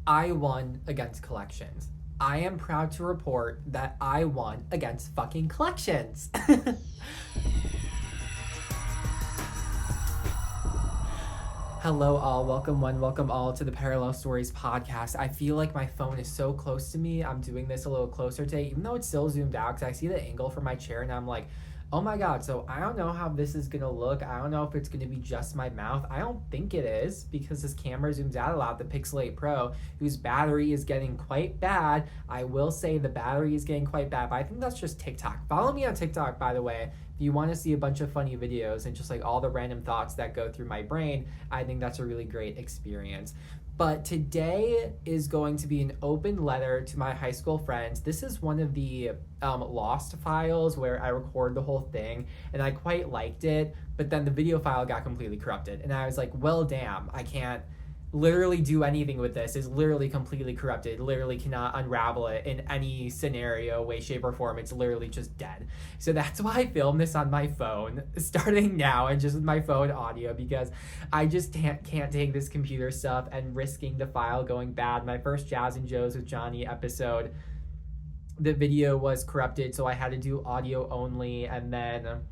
I won against collections. I am proud to report that I won against fucking collections. Hello all, welcome one, welcome all to the Parallel Stories podcast. I feel like my phone is so close to me. I'm doing this a little closer today, even though it's still zoomed out, because I see the angle from my chair and I'm like, oh my god. So I don't know how this is gonna look. I don't know if it's gonna be just my mouth. I don't think it is, because this camera zooms out a lot, the Pixel 8 Pro, whose battery is getting quite bad. I will say the battery is getting quite bad, but I think that's just TikTok. Follow me on TikTok, by the way. If you want to see a bunch of funny videos and just like all the random thoughts that go through my brain, I think that's a really great experience. But today is going to be an open letter to my high school friends. This is one of the lost files where I record the whole thing, and I quite liked it, but then the video file got completely corrupted. And I was like, well, damn, I can't literally do anything with this. It's literally completely corrupted. Literally cannot unravel it in any scenario, way, shape, or form. It's literally just dead. So that's why I filmed this on my phone starting now, and just with my phone audio, because I just can't take this computer stuff and risking the file going bad. My first Jazz and Joe's with Johnny episode, the video was corrupted, so I had to do audio only. And then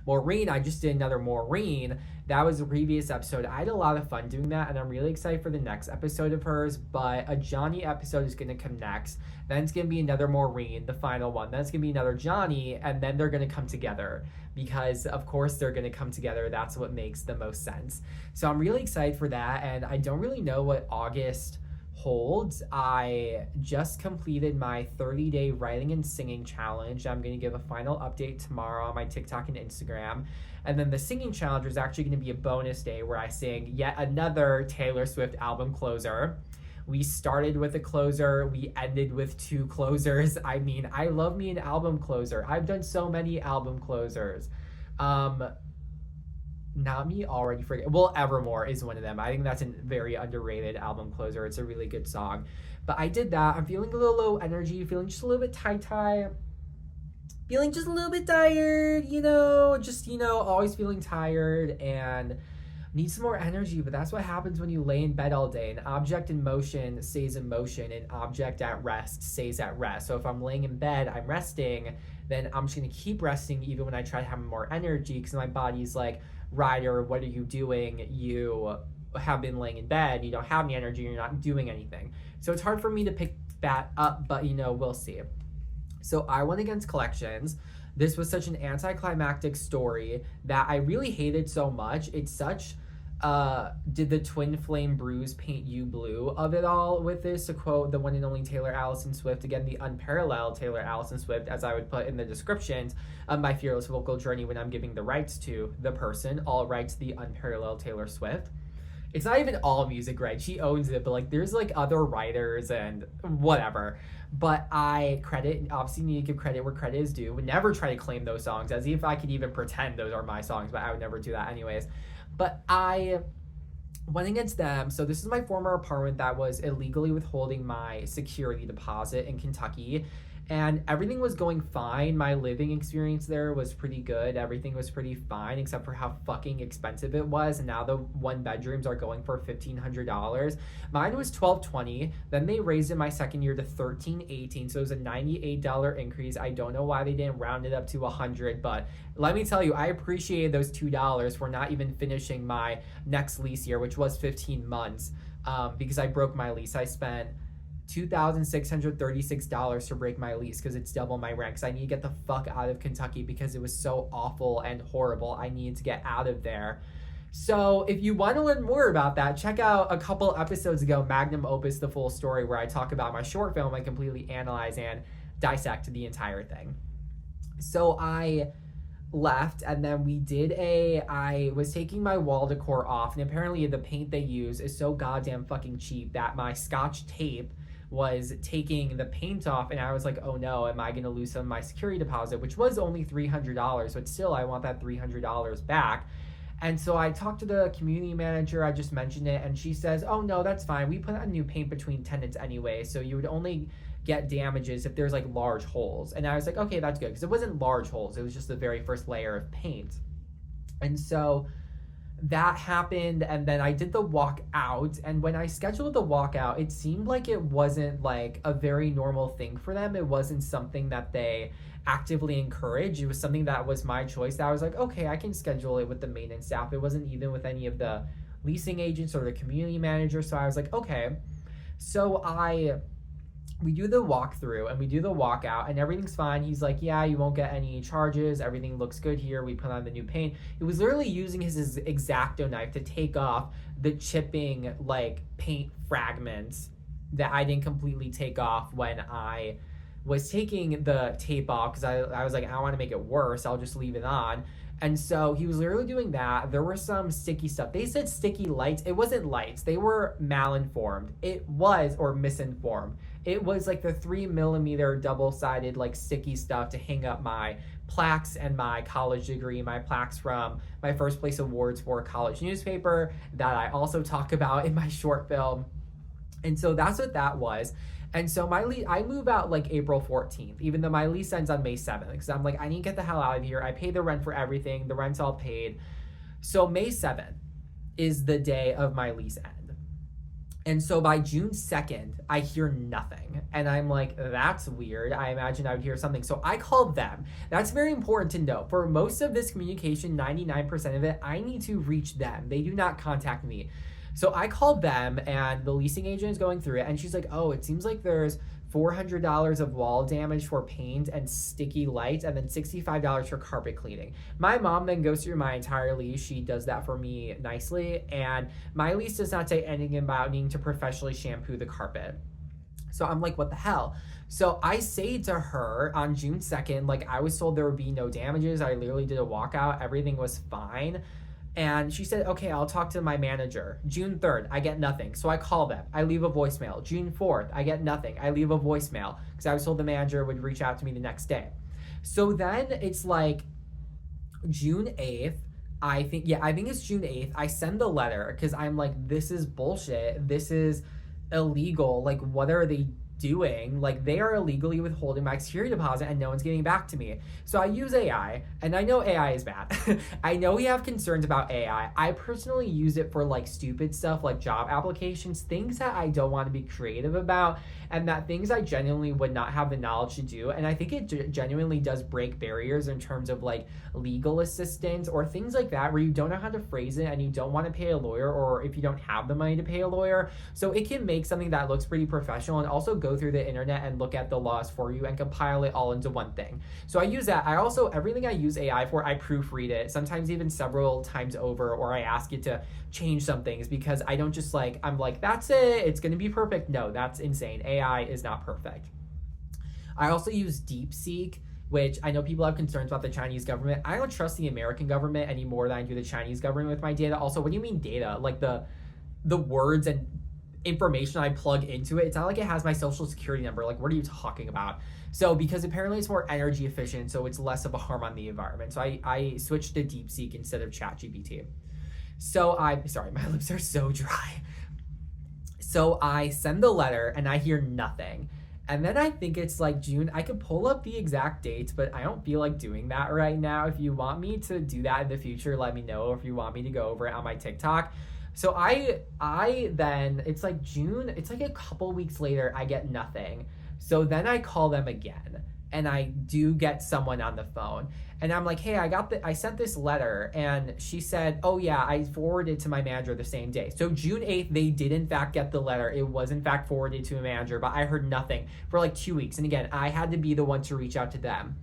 Maureen, I just did another Maureen. That was the previous episode. I had a lot of fun doing that, and I'm really excited for the next episode of hers. But a Johnny episode is going to come next. Then it's going to be another Maureen, the final one. Then it's going to be another Johnny, and then they're going to come together, because of course they're going to come together. That's what makes the most sense. So I'm really excited for that, and I don't really know what August holds. I just completed my 30-day writing and singing challenge. I'm going to give a final update tomorrow on my TikTok and Instagram. And then the singing challenge is actually going to be a bonus day where I sing yet another Taylor Swift album closer. We started with a closer, we ended with two closers. I mean, I love me an album closer. I've done so many album closers. Not Me Already Forget. Well, Evermore is one of them. I think that's a very underrated album closer. It's a really good song. But I did that. I'm feeling a little low energy, feeling just a little bit tie-tie. Feeling just a little bit tired, always feeling tired and need some more energy. But that's what happens when you lay in bed all day. An object in motion stays in motion. An object at rest stays at rest. So if I'm laying in bed, I'm resting, then I'm just going to keep resting even when I try to have more energy, because my body's like, Ryder, what are you doing? You have been laying in bed. You don't have any energy. You're not doing anything. So it's hard for me to pick that up, but we'll see. So I went against collections. This was such an anticlimactic story that I really hated so much. It's such, did the twin flame bruise paint you blue of it all with this, to quote the one and only Taylor Allison Swift, again, the unparalleled Taylor Allison Swift, as I would put in the descriptions of my fearless vocal journey when I'm giving the rights to the person, all rights to the unparalleled Taylor Swift. It's not even all music rights. She owns it, but like there's like other writers and whatever. But I obviously need to give credit where credit is due. Would never try to claim those songs as if I could even pretend those are my songs, but I would never do that anyways. But I went against them. So this is my former apartment that was illegally withholding my security deposit in Kentucky. And everything was going fine. My living experience there was pretty good. Everything was pretty fine, except for how fucking expensive it was. And now the one bedrooms are going for $1,500. Mine was $1,220. Then they raised it my second year to $1,318. So it was a $98 increase. I don't know why they didn't round it up to $100, but let me tell you, I appreciated those $2 for not even finishing my next lease year, which was 15 months, because I broke my lease. I spent $2,636 to break my lease, because it's double my rent, because I need to get the fuck out of Kentucky because it was so awful and horrible. I needed to get out of there. So if you want to learn more about that, check out a couple episodes ago, Magnum Opus, The Full Story, where I talk about my short film. I completely analyze and dissect the entire thing. So I left, and then I was taking my wall decor off, and apparently the paint they use is so goddamn fucking cheap that my Scotch tape was taking the paint off, and I was like, oh no, am I going to lose some of my security deposit, which was only $300, but still I want that $300 back. And so I talked to the community manager, I just mentioned it, and she says, oh no, that's fine, we put a new paint between tenants anyway, so you would only get damages if there's like large holes. And I was like, okay, that's good, because it wasn't large holes, it was just the very first layer of paint. And so that happened, and then I did the walk out. And when I scheduled the walkout, it seemed like it wasn't like a very normal thing for them. It wasn't something that they actively encouraged. It was something that was my choice, that I was like, okay, I can schedule it with the maintenance staff. It wasn't even with any of the leasing agents or the community manager. So I was like, okay. So we do the walkthrough and we do the walkout and everything's fine. He's like, yeah, you won't get any charges. Everything looks good here. We put on the new paint. It was literally using his X-Acto knife to take off the chipping like paint fragments that I didn't completely take off when I was taking the tape off, because I was like, I don't want to make it worse. I'll just leave it on. And so he was literally doing that. There were some sticky stuff. They said sticky lights. It wasn't lights. They were malinformed. It was, or misinformed. It was like the 3mm double-sided like sticky stuff to hang up my plaques and my college degree, my plaques from my first place awards for a college newspaper that I also talk about in my short film. And so that's what that was. And so I move out like April 14th, even though my lease ends on May 7th, because I'm like, I need to get the hell out of here. I pay the rent for everything. The rent's all paid. So May 7th is the day of my lease end. And so by June 2nd, I hear nothing. And I'm like, that's weird. I imagine I would hear something. So I called them. That's very important to note. For most of this communication, 99% of it, I need to reach them. They do not contact me. So I called them, and the leasing agent is going through it, and she's like, oh, it seems like there's $400 of wall damage for paint and sticky lights, and then $65 for carpet cleaning. My mom then goes through my entire lease. She does that for me nicely, and my lease does not say anything about needing to professionally shampoo the carpet. So I'm like, what the hell? So I say to her on June 2nd, like, I was told there would be no damages. I literally did a walkout. Everything was fine. And she said, okay, I'll talk to my manager. June 3rd, I get nothing. So I call them. I leave a voicemail. June 4th, I get nothing. I leave a voicemail because I was told the manager would reach out to me the next day. So then it's like June 8th. I think it's June 8th. I send the letter because I'm like, this is bullshit. This is illegal. Like, what are they doing? Like, they are illegally withholding my security deposit and no one's getting back to me. So I use AI, and I know AI is bad. I know we have concerns about AI. I personally use it for like stupid stuff like job applications, things that I don't want to be creative about, and that things I genuinely would not have the knowledge to do. And I think it genuinely does break barriers in terms of like legal assistance or things like that, where you don't know how to phrase it and you don't want to pay a lawyer, or if you don't have the money to pay a lawyer. So it can make something that looks pretty professional and also go through the internet and look at the laws for you and compile it all into one thing. So I use that. I also, everything I use AI for, I proofread it, sometimes even several times over, or I ask it to change some things, because I don't just like, I'm like, that's it, it's going to be perfect. No, that's insane. AI is not perfect. I also use DeepSeek, which I know people have concerns about the Chinese government. I don't trust the American government any more than I do the Chinese government with my data. Also, what do you mean data? Like the words and information I plug into it, it's not like it has my social security number. Like, what are you talking about? So because apparently it's more energy efficient, so it's less of a harm on the environment. So I switched to DeepSeek instead of ChatGPT. So sorry, my lips are so dry. So I send the letter and I hear nothing. And then I think it's like June. I could pull up the exact dates, but I don't feel like doing that right now. If you want me to do that in the future, let me know. If you want me to go over it on my TikTok. So I then, it's like June, it's like a couple weeks later, I get nothing. So then I call them again, and I do get someone on the phone. And I'm like, hey, I sent this letter, and she said, oh yeah, I forwarded it to my manager the same day. So June 8th, they did in fact get the letter. It was in fact forwarded to a manager, but I heard nothing for like 2 weeks. And again, I had to be the one to reach out to them.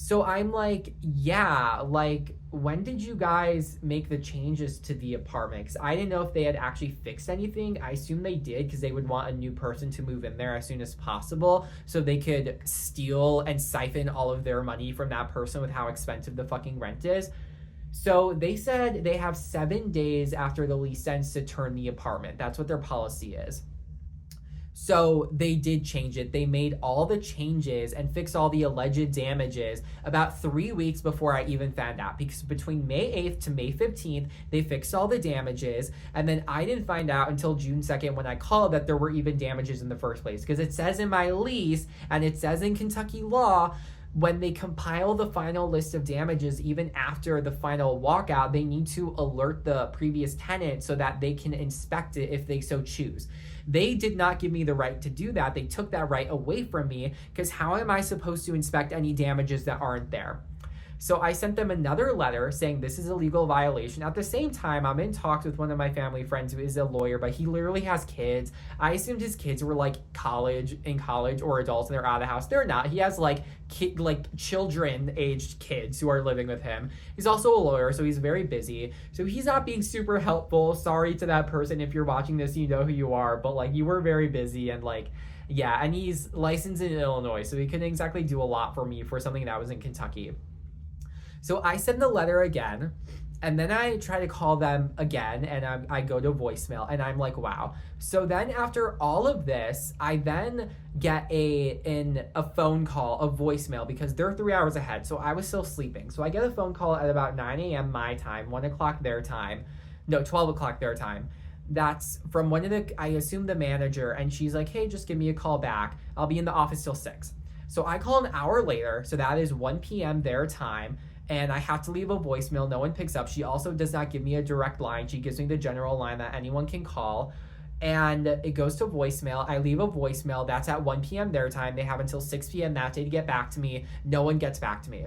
So I'm like, yeah, like, when did you guys make the changes to the apartment? Because I didn't know if they had actually fixed anything. I assume they did, because they would want a new person to move in there as soon as possible so they could steal and siphon all of their money from that person with how expensive the fucking rent is. So they said they have 7 days after the lease ends to turn the apartment. That's what their policy is. So they did change it. They made all the changes and fixed all the alleged damages about 3 weeks before I even found out, because between May 8th to May 15th, they fixed all the damages. And then I didn't find out until June 2nd when I called that there were even damages in the first place, because it says in my lease and it says in Kentucky law when they compile the final list of damages, even after the final walkout, they need to alert the previous tenant so that they can inspect it if they so choose. They did not give me the right to do that. They took that right away from me, because how am I supposed to inspect any damages that aren't there? So I sent them another letter saying this is a legal violation. At the same time, I'm in talks with one of my family friends who is a lawyer, but he literally has kids. I assumed his kids were like in college or adults and they're out of the house. They're not. He has like children-aged kids who are living with him. He's also a lawyer, so he's very busy. So he's not being super helpful. Sorry to that person. If you're watching this, you know who you are, but like you were very busy and like, yeah, and he's licensed in Illinois, so he couldn't exactly do a lot for me for something that was in Kentucky. So I send the letter again, and then I try to call them again, and I go to voicemail, and I'm like, wow. So then after all of this, I then get a phone call, a voicemail, because they're 3 hours ahead, so I was still sleeping. So I get a phone call at about 9 a.m. my time, 1 o'clock their time, no, 12 o'clock their time. That's from one of I assume the manager, and she's like, hey, just give me a call back. I'll be in the office till 6. So I call an hour later, so that is 1 p.m. their time, and I have to leave a voicemail. No one picks up. She also does not give me a direct line. She gives me the general line that anyone can call, and it goes to voicemail. I leave a voicemail. That's at 1 p.m. their time. They have until 6 p.m. that day to get back to me. No one gets back to me.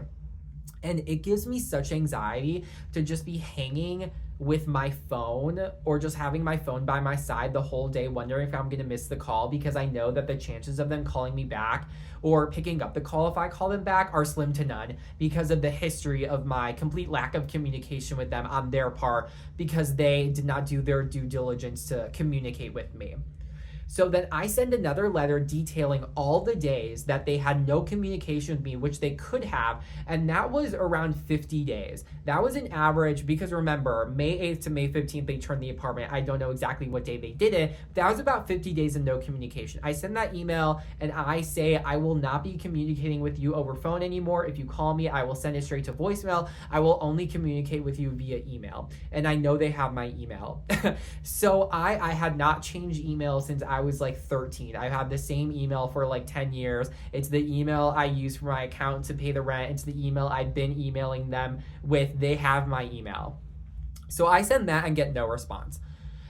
And it gives me such anxiety to just be hanging with my phone or just having my phone by my side the whole day, wondering if I'm going to miss the call, because I know that the chances of them calling me back or picking up the call if I call them back are slim to none, because of the history of my complete lack of communication with them on their part, because they did not do their due diligence to communicate with me. So then I send another letter detailing all the days that they had no communication with me, which they could have, and that was around 50 days. That was an average, because remember, May 8th to May 15th, they turned the apartment. I don't know exactly what day they did it. That was about 50 days of no communication. I send that email, and I say, I will not be communicating with you over phone anymore. If you call me, I will send it straight to voicemail. I will only communicate with you via email. And I know they have my email. So I had not changed email since I was like 13. I've had the same email for like 10 years. It's the email I use for my account to pay the rent. It's the email I've been emailing them with. They have my email. So I send that and get no response.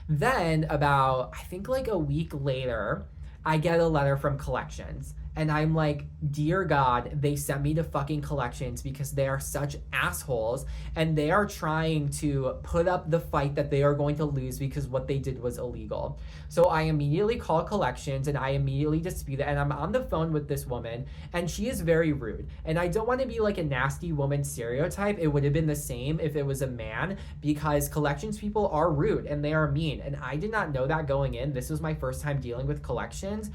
Then about, I think like a week later, I get a letter from collections. And I'm like, dear God, they sent me to fucking collections because they are such assholes, and they are trying to put up the fight that they are going to lose because what they did was illegal. So I immediately call collections and I immediately dispute it, and I'm on the phone with this woman, and she is very rude. And I don't want to be like a nasty woman stereotype. It would have been the same if it was a man, because collections people are rude and they are mean. And I did not know that going in. This was my first time dealing with collections.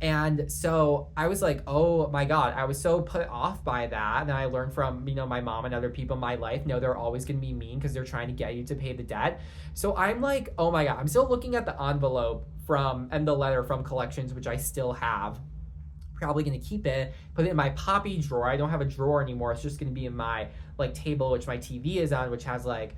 And so I was like, oh my God, I was so put off by that. And I learned from, my mom and other people in my life, they're always going to be mean because they're trying to get you to pay the debt. So I'm like, oh my God, I'm still looking at the envelope and the letter from collections, which I still have. Probably going to keep it, put it in my Poppy drawer. I don't have a drawer anymore. It's just going to be in my like table, which my TV is on, which has like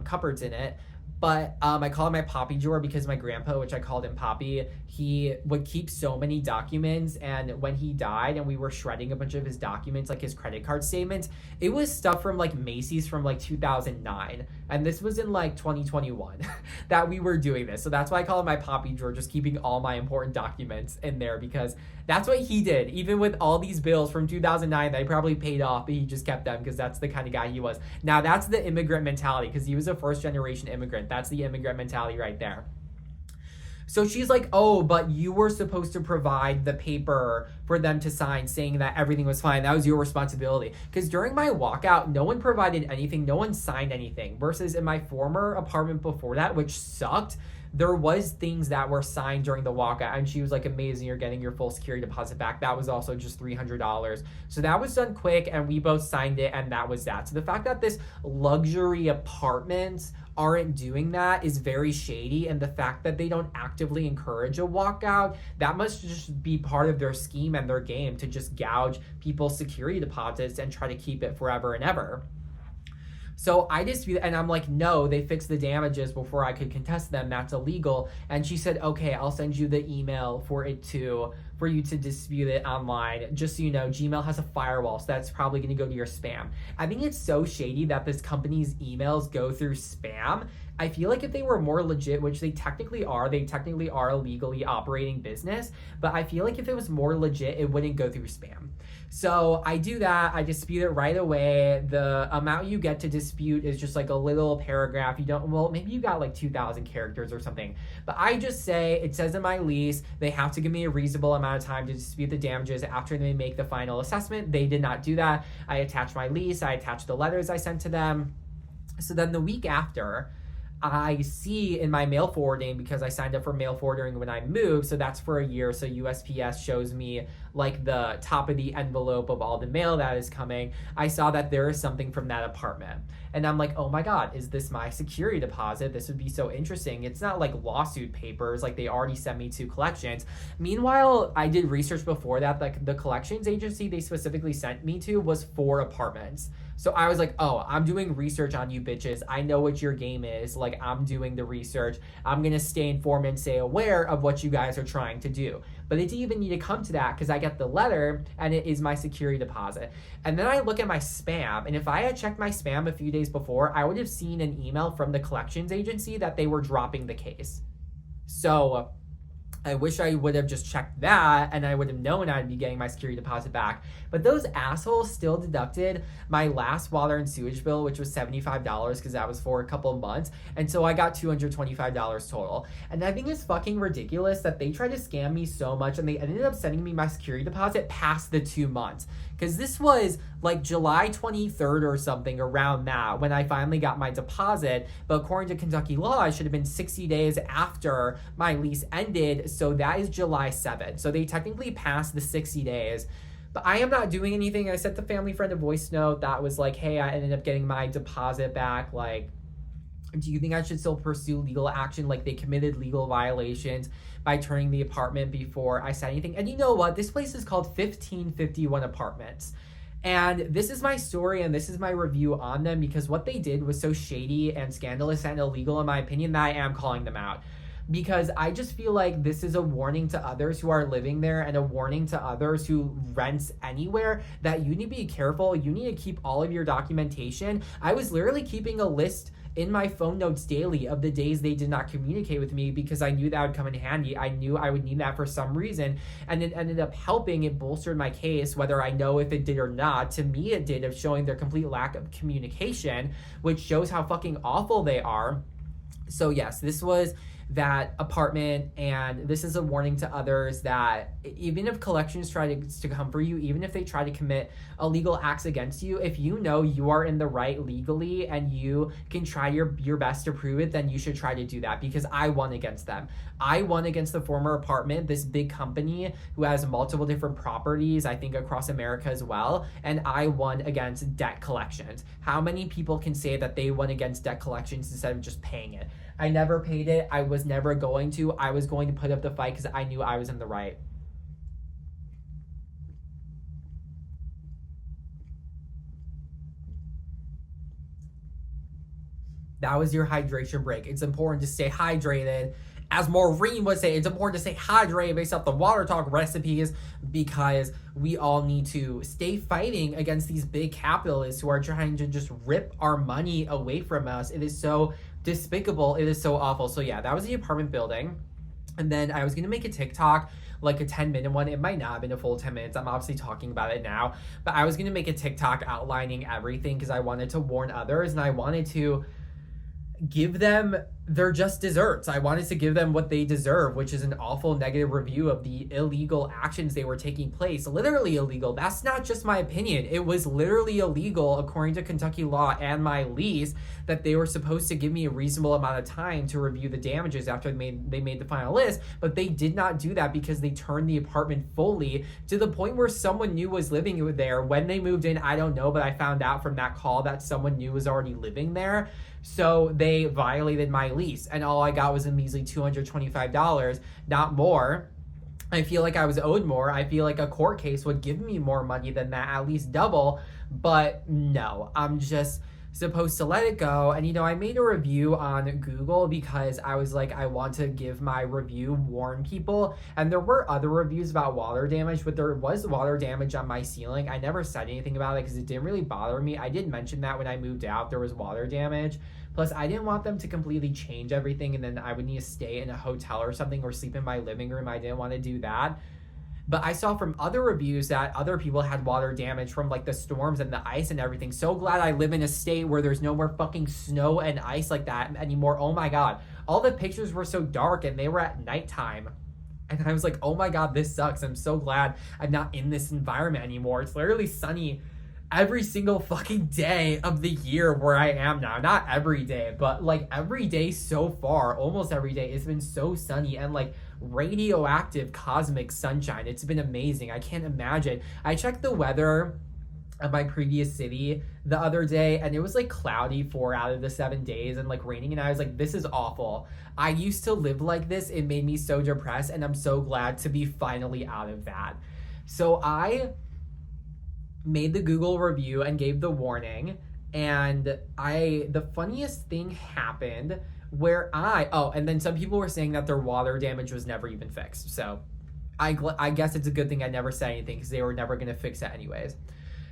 cupboards in it. But I call it my Poppy drawer because my grandpa, which I called him Poppy, he would keep so many documents. And when he died and we were shredding a bunch of his documents, like his credit card statements, it was stuff from like Macy's from like 2009. And this was in like 2021 that we were doing this. So that's why I call it my Poppy drawer, just keeping all my important documents in there, because that's what he did. Even with all these bills from 2009 that he probably paid off, but he just kept them because that's the kind of guy he was. Now that's the immigrant mentality, because he was a first generation immigrant. That's the immigrant mentality right there. So she's like, oh, but you were supposed to provide the paper for them to sign saying that everything was fine. That was your responsibility. Because during my walkout, no one provided anything. No one signed anything. Versus in my former apartment before that, which sucked, there was things that were signed during the walkout. And she was like, amazing, you're getting your full security deposit back. That was also just $300. So that was done quick, and we both signed it, and that was that. So the fact that this luxury apartments aren't doing that is very shady, and the fact that they don't actively encourage a walkout, that must just be part of their scheme and their game to just gouge people's security deposits and try to keep it forever and ever. So I dispute, and I'm like, no, they fixed the damages before I could contest them. That's illegal. And she said, okay, I'll send you the email for you to dispute it online. Just so you know, Gmail has a firewall, so that's probably going to go to your spam. I think it's so shady that this company's emails go through spam. I feel like if they were more legit, which they technically are a legally operating business, but I feel like if it was more legit, it wouldn't go through spam. So I do that, I dispute it right away. The amount you get to dispute is just like a little paragraph. Maybe you got like 2,000 characters or something. But I just say, it says in my lease, they have to give me a reasonable amount of time to dispute the damages after they make the final assessment. They did not do that. I attached my lease, I attached the letters I sent to them. So then the week after, I see in my mail forwarding, because I signed up for mail forwarding when I moved, so that's for a year. So USPS shows me like the top of the envelope of all the mail that is coming. I saw that there is something from that apartment. And I'm like, oh my God, is this my security deposit? This would be so interesting. It's not like lawsuit papers, like they already sent me to collections. Meanwhile, I did research before that, like the collections agency they specifically sent me to was 4 apartments. So I was like, oh, I'm doing research on you bitches. I know what your game is. Like, I'm doing the research. I'm going to stay informed and stay aware of what you guys are trying to do. But it didn't even need to come to that because I get the letter and it is my security deposit. And then I look at my spam, and if I had checked my spam a few days before, I would have seen an email from the collections agency that they were dropping the case. So I wish I would have just checked that and I would have known I'd be getting my security deposit back. But those assholes still deducted my last water and sewage bill, which was $75 because that was for a couple of months. And so I got $225 total. And I think it's fucking ridiculous that they tried to scam me so much and they ended up sending me my security deposit past the 2 months. Because this was like July 23rd or something, around that, when I finally got my deposit. But according to Kentucky law, it should have been 60 days after my lease ended. So that is July 7th. So they technically passed the 60 days. But I am not doing anything. I sent the family friend a voice note that was like, hey, I ended up getting my deposit back. Like, do you think I should still pursue legal action? Like, they committed legal violations by turning the apartment before I said anything. And you know what? This place is called 1551 Apartments. And this is my story and this is my review on them because what they did was so shady and scandalous and illegal, in my opinion, that I am calling them out. Because I just feel like this is a warning to others who are living there and a warning to others who rents anywhere that you need to be careful. You need to keep all of your documentation. I was literally keeping a list in my phone notes daily of the days they did not communicate with me because I knew that would come in handy. I knew I would need that for some reason, and it ended up helping. It bolstered my case, whether I know if it did or not. To me, it did, of showing their complete lack of communication, which shows how fucking awful they are. So yes, this was that apartment, and this is a warning to others that even if collections try to come for you, even if they try to commit illegal acts against you, if you know you are in the right legally and you can try your best to prove it, then you should try to do that, because I won against them. I won against the former apartment, this big company who has multiple different properties, I think across America as well, and I won against debt collections. How many people can say that they won against debt collections instead of just paying it? I never paid it. I was never going to. I was going to put up the fight because I knew I was in the right. That was your hydration break. It's important to stay hydrated. As Maureen would say, it's important to stay hydrated based off the water talk recipes, because we all need to stay fighting against these big capitalists who are trying to just rip our money away from us. It is so despicable. It is so awful. So yeah, that was the apartment building. And then I was going to make a TikTok, like a 10-minute one. It might not have been a full 10 minutes. I'm obviously talking about it now. But I was going to make a TikTok outlining everything because I wanted to warn others and I wanted to give them their just desserts. I wanted to give them what they deserve, which is an awful negative review of the illegal actions they were taking place. Literally illegal. That's not just my opinion. It was literally illegal according to Kentucky law and my lease that they were supposed to give me a reasonable amount of time to review the damages after they made the final list, but they did not do that because they turned the apartment fully to the point where someone new was living there. When they moved in, I don't know, but I found out from that call that someone new was already living there. So they violated my lease, and all I got was a measly $225, not more. I feel like I was owed more. I feel like a court case would give me more money than that, at least double. But no, I'm just supposed to let it go. And I made a review on Google because I was like, I want to give my review, warn people. And there were other reviews about water damage, but there was water damage on my ceiling. I never said anything about it because it didn't really bother me. I did mention that when I moved out there was water damage. Plus, I didn't want them to completely change everything and then I would need to stay in a hotel or something or sleep in my living room. I didn't want to do that. But I saw from other reviews that other people had water damage from like the storms and the ice and everything. So glad I live in a state where there's no more fucking snow and ice like that anymore. Oh my God. All the pictures were so dark and they were at nighttime. And I was like, oh my God, this sucks. I'm so glad I'm not in this environment anymore. It's literally sunny every single fucking day of the year where I am now. Not every day, but like every day so far, almost every day, it's been so sunny and like radioactive cosmic sunshine. It's been amazing. I can't imagine. I checked the weather of my previous city the other day and it was like cloudy 4 out of the 7 days and like raining, and I was like, this is awful. I used to live like this. It made me so depressed and I'm so glad to be finally out of that. So I made the Google review and gave the warning, and the funniest thing happened where and then some people were saying that their water damage was never even fixed. So I guess it's a good thing I never said anything because they were never going to fix it anyways.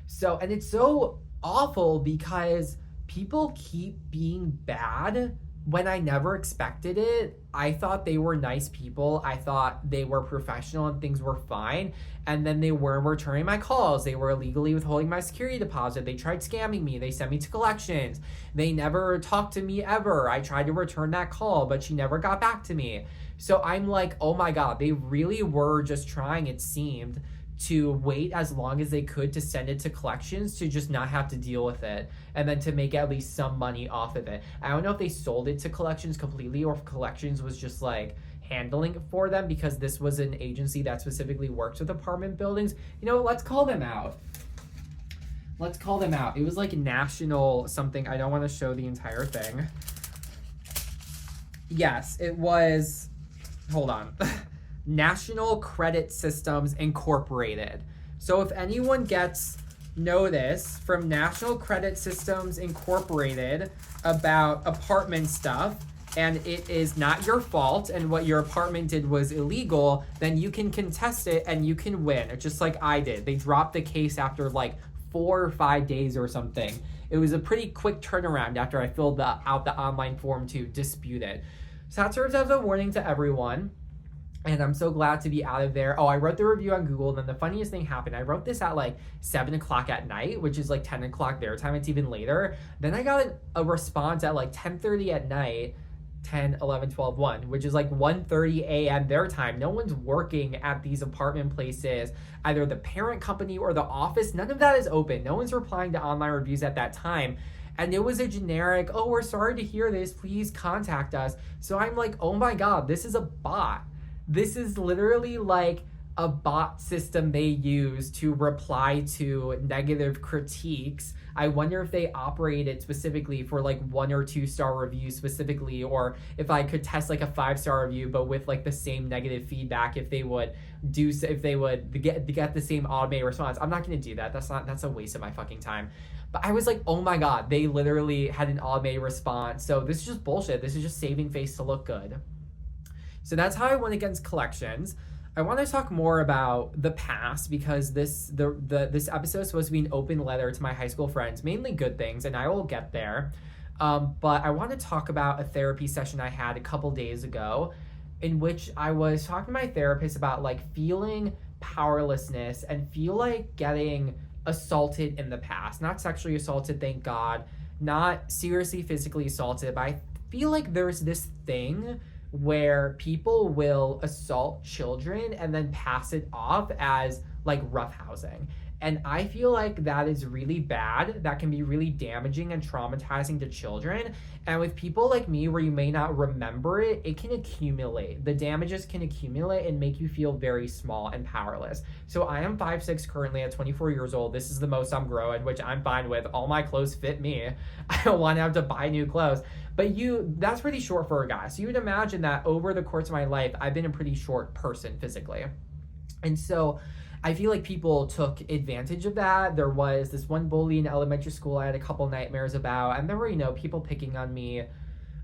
So, and it's so awful because people keep being bad when I never expected it. I thought they were nice people. I thought they were professional and things were fine. And then they weren't returning my calls. They were illegally withholding my security deposit. They tried scamming me. They sent me to collections. They never talked to me ever. I tried to return that call, but she never got back to me. So I'm like, oh my God, they really were just trying, it seemed, to wait as long as they could to send it to collections to just not have to deal with it and then to make at least some money off of it. I don't know if they sold it to collections completely or if collections was just like handling it for them because this was an agency that specifically works with apartment buildings. Let's call them out. It was like national something. I don't want to show the entire thing. Yes, it was, hold on. National Credit Systems Incorporated. So if anyone gets notice from National Credit Systems Incorporated about apartment stuff and it is not your fault and what your apartment did was illegal, then you can contest it and you can win, just like I did. They dropped the case after like 4 or 5 days or something. It was a pretty quick turnaround after I filled out the online form to dispute it. So that serves as a warning to everyone. And I'm so glad to be out of there. Oh, I wrote the review on Google. Then the funniest thing happened. I wrote this at like 7 o'clock at night, which is like 10 o'clock their time. It's even later. Then I got a response at like 10:30 at night, 10, 11, 12, 1, which is like 1:30 a.m. their time. No one's working at these apartment places, either the parent company or the office. None of that is open. No one's replying to online reviews at that time. And it was a generic, oh, we're sorry to hear this. Please contact us. So I'm like, oh my God, this is a bot. This is literally like a bot system they use to reply to negative critiques. I wonder if they operate it specifically for like 1 or 2 star reviews specifically, or if I could test like a 5-star review, but with like the same negative feedback, if they would get the same automated response. I'm not going to do that. That's a waste of my fucking time. But I was like, oh my God, they literally had an automated response. So this is just bullshit. This is just saving face to look good. So that's how I went against collections. I want to talk more about the past because this episode is supposed to be an open letter to my high school friends, mainly good things, and I will get there. But I want to talk about a therapy session I had a couple days ago in which I was talking to my therapist about like feeling powerlessness and feel like getting assaulted in the past. Not sexually assaulted, thank God. Not seriously physically assaulted, but I feel like there's this thing where people will assault children and then pass it off as like roughhousing. And I feel like that is really bad. That can be really damaging and traumatizing to children. And with people like me, where you may not remember it, it can accumulate. The damages can accumulate and make you feel very small and powerless. So I am 5'6" currently at 24 years old. This is the most I'm growing, which I'm fine with. All my clothes fit me. I don't want to have to buy new clothes. But that's pretty short for a guy. So you would imagine that over the course of my life, I've been a pretty short person physically. And so I feel like people took advantage of that. There was this one bully in elementary school I had a couple nightmares about, and there were, people picking on me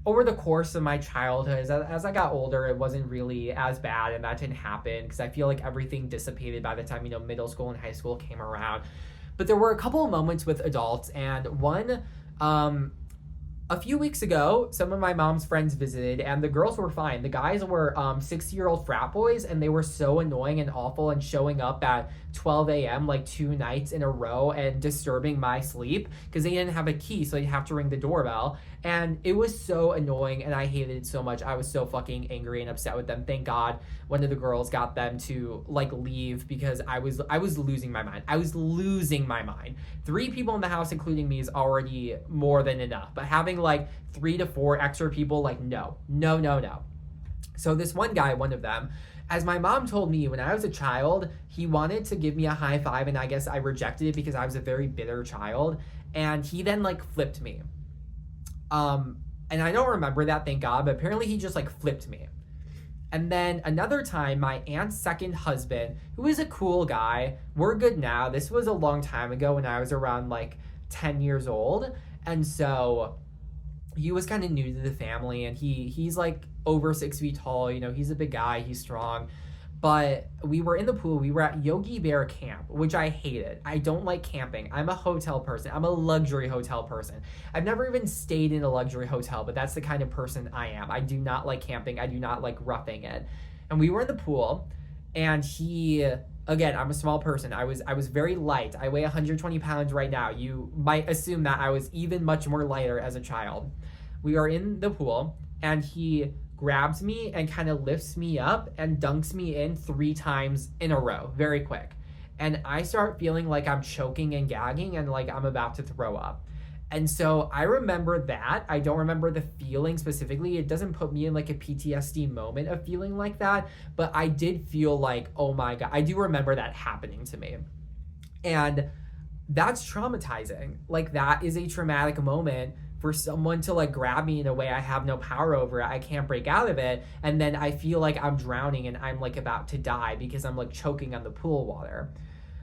over the course of my childhood. As I got older, it wasn't really as bad, and that didn't happen because I feel like everything dissipated by the time, middle school and high school came around. But there were a couple of moments with adults, and one, a few weeks ago, some of my mom's friends visited, and the girls were fine. The guys were 60-year-old frat boys, and they were so annoying and awful and showing up at 12 a.m. like 2 nights in a row and disturbing my sleep because they didn't have a key, so they'd have to ring the doorbell. And it was so annoying, and I hated it so much. I was so fucking angry and upset with them. Thank God one of the girls got them to leave because I was losing my mind. I was losing my mind. 3 people in the house, including me, is already more than enough. But having 3 to 4 extra people, no. So this one guy, one of them, as my mom told me, when I was a child, he wanted to give me a high five, and I guess I rejected it because I was a very bitter child. And he then flipped me. And I don't remember that, thank God, but apparently he just flipped me. And then another time, my aunt's second husband, who is a cool guy, we're good now. This was a long time ago when I was around 10 years old. And so he was kind of new to the family, and he's over 6 feet tall. He's a big guy, he's strong. But we were in the pool. We were at Yogi Bear Camp, which I hated. I don't like camping. I'm a hotel person. I'm a luxury hotel person. I've never even stayed in a luxury hotel, but that's the kind of person I am. I do not like camping. I do not like roughing it. And we were in the pool, and again, I'm a small person. I was very light. I weigh 120 pounds right now. You might assume that I was even much more lighter as a child. We are in the pool, and he grabs me and kind of lifts me up and dunks me in 3 times in a row, very quick. And I start feeling like I'm choking and gagging and I'm about to throw up. And so I remember that. I don't remember the feeling specifically. It doesn't put me in a PTSD moment of feeling like that, but I did feel oh my God, I do remember that happening to me. And that's traumatizing. That is a traumatic moment for someone to grab me in a way I have no power over it. I can't break out of it. And then I feel like I'm drowning and I'm about to die because I'm choking on the pool water.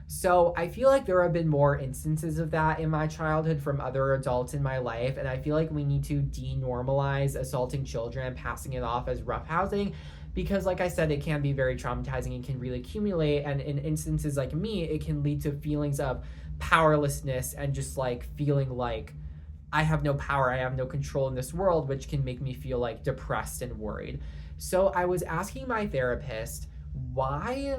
So I feel like there have been more instances of that in my childhood from other adults in my life. And I feel like we need to denormalize assaulting children and passing it off as roughhousing, because like I said, it can be very traumatizing and can really accumulate. And in instances like me, it can lead to feelings of powerlessness and just feeling I have no power, I have no control in this world, which can make me feel depressed and worried. So I was asking my therapist, why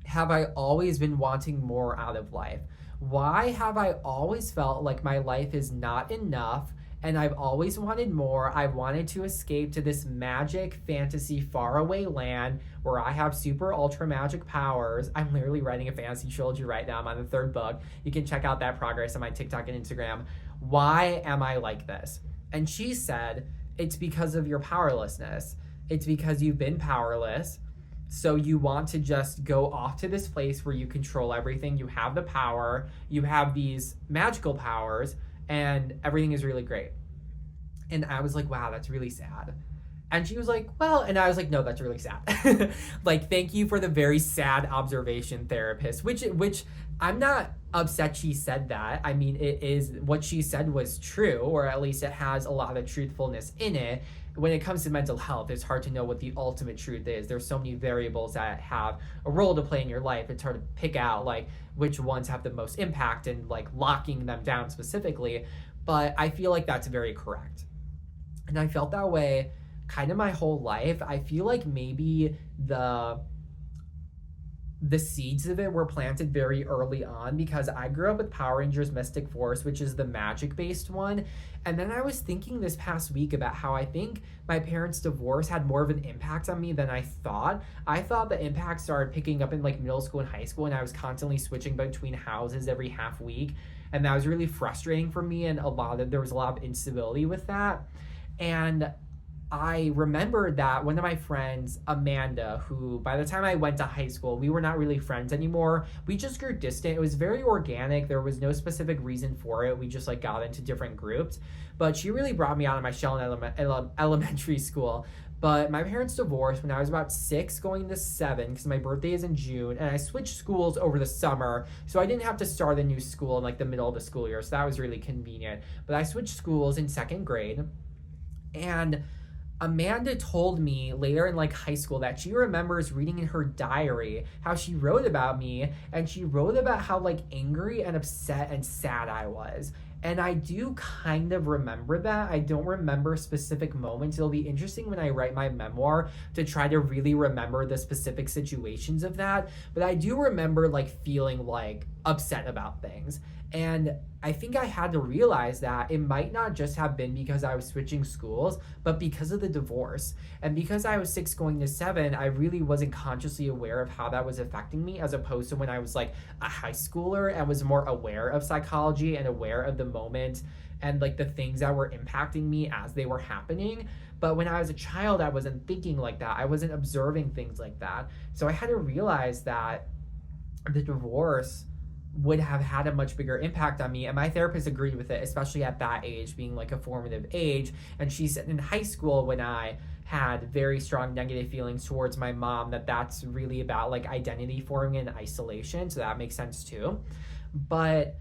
have I always been wanting more out of life? Why have I always felt like my life is not enough and I've always wanted more? I've wanted to escape to this magic fantasy faraway land where I have super ultra magic powers. I'm literally writing a fantasy trilogy right now. I'm on the 3rd book. You can check out that progress on my TikTok and Instagram. Why am I like this? And she said, it's because of your powerlessness. It's because you've been powerless. So you want to just go off to this place where you control everything. You have the power. You have these magical powers, and everything is really great. And I was like, wow, that's really sad. And she was like, well, and I was like, no, that's really sad. Thank you for the very sad observation, therapist, which I'm not upset she said that. I mean, it is, what she said was true, or at least it has a lot of truthfulness in it. When it comes to mental health, it's hard to know what the ultimate truth is. There's so many variables that have a role to play in your life. It's hard to pick out which ones have the most impact and locking them down specifically. But I feel like that's very correct. And I felt that way kind of my whole life. I feel like maybe the seeds of it were planted very early on because I grew up with Power Rangers Mystic Force, which is the magic-based one. And then I was thinking this past week about how I think my parents' divorce had more of an impact on me than I thought. I thought the impact started picking up in middle school and high school, and I was constantly switching between houses every half week. And that was really frustrating for me, and there was a lot of instability with that. And I remembered that one of my friends, Amanda, who by the time I went to high school, we were not really friends anymore. We just grew distant. It was very organic. There was no specific reason for it. We just got into different groups. But she really brought me out of my shell in elementary school. But my parents divorced when I was about 6 going to 7 because my birthday is in June, and I switched schools over the summer, so I didn't have to start a new school in like the middle of the school year, so that was really convenient. But I switched schools in 2nd grade, and Amanda told me later in like high school that she remembers reading in her diary how she wrote about me, and she wrote about how like angry and upset and sad I was. And I do kind of remember that. I don't remember specific moments. It'll be interesting when I write my memoir to try to really remember the specific situations of that. But I do remember like feeling like upset about things. And I think I had to realize that it might not just have been because I was switching schools, but because of the divorce. And because I was 6 going to 7, I really wasn't consciously aware of how that was affecting me, as opposed to when I was like a high schooler and was more aware of psychology and aware of the moment and like the things that were impacting me as they were happening. But when I was a child, I wasn't thinking like that. I wasn't observing things like that. So I had to realize that the divorce would have had a much bigger impact on me, and my therapist agreed with it, especially at that age, being like a formative age. And she said in high school, when I had very strong negative feelings towards my mom, that's really about like identity forming and isolation, so that makes sense too. But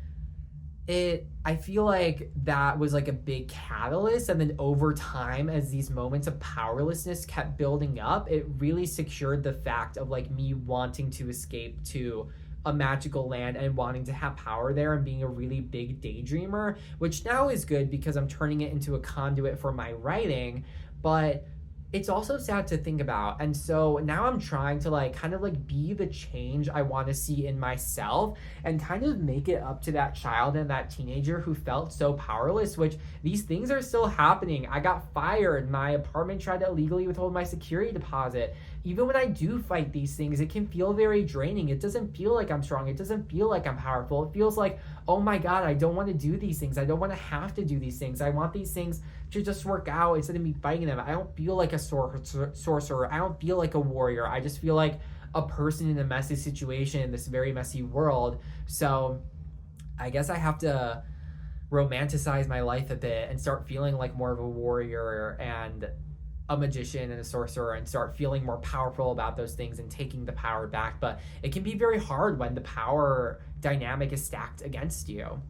I feel like that was like a big catalyst, and then over time, as these moments of powerlessness kept building up, it really secured the fact of like me wanting to escape to a magical land and wanting to have power there and being a really big daydreamer, which now is good because I'm turning it into a conduit for my writing. But it's also sad to think about. And so now I'm trying to like kind of like be the change I want to see in myself and kind of make it up to that child and that teenager who felt so powerless, which these things are still happening. I got fired. My apartment tried to illegally withhold my security deposit. Even when I do fight these things, it can feel very draining. It doesn't feel like I'm strong. It doesn't feel like I'm powerful. It feels like, oh my God, I don't want to do these things. I don't want to have to do these things. I want these things to just work out instead of me fighting them. I don't feel like a sorcerer. I don't feel like a warrior. I just feel like a person in a messy situation in this very messy world. So I guess I have to romanticize my life a bit and start feeling like more of a warrior and a magician and a sorcerer, and start feeling more powerful about those things and taking the power back. But it can be very hard when the power dynamic is stacked against you.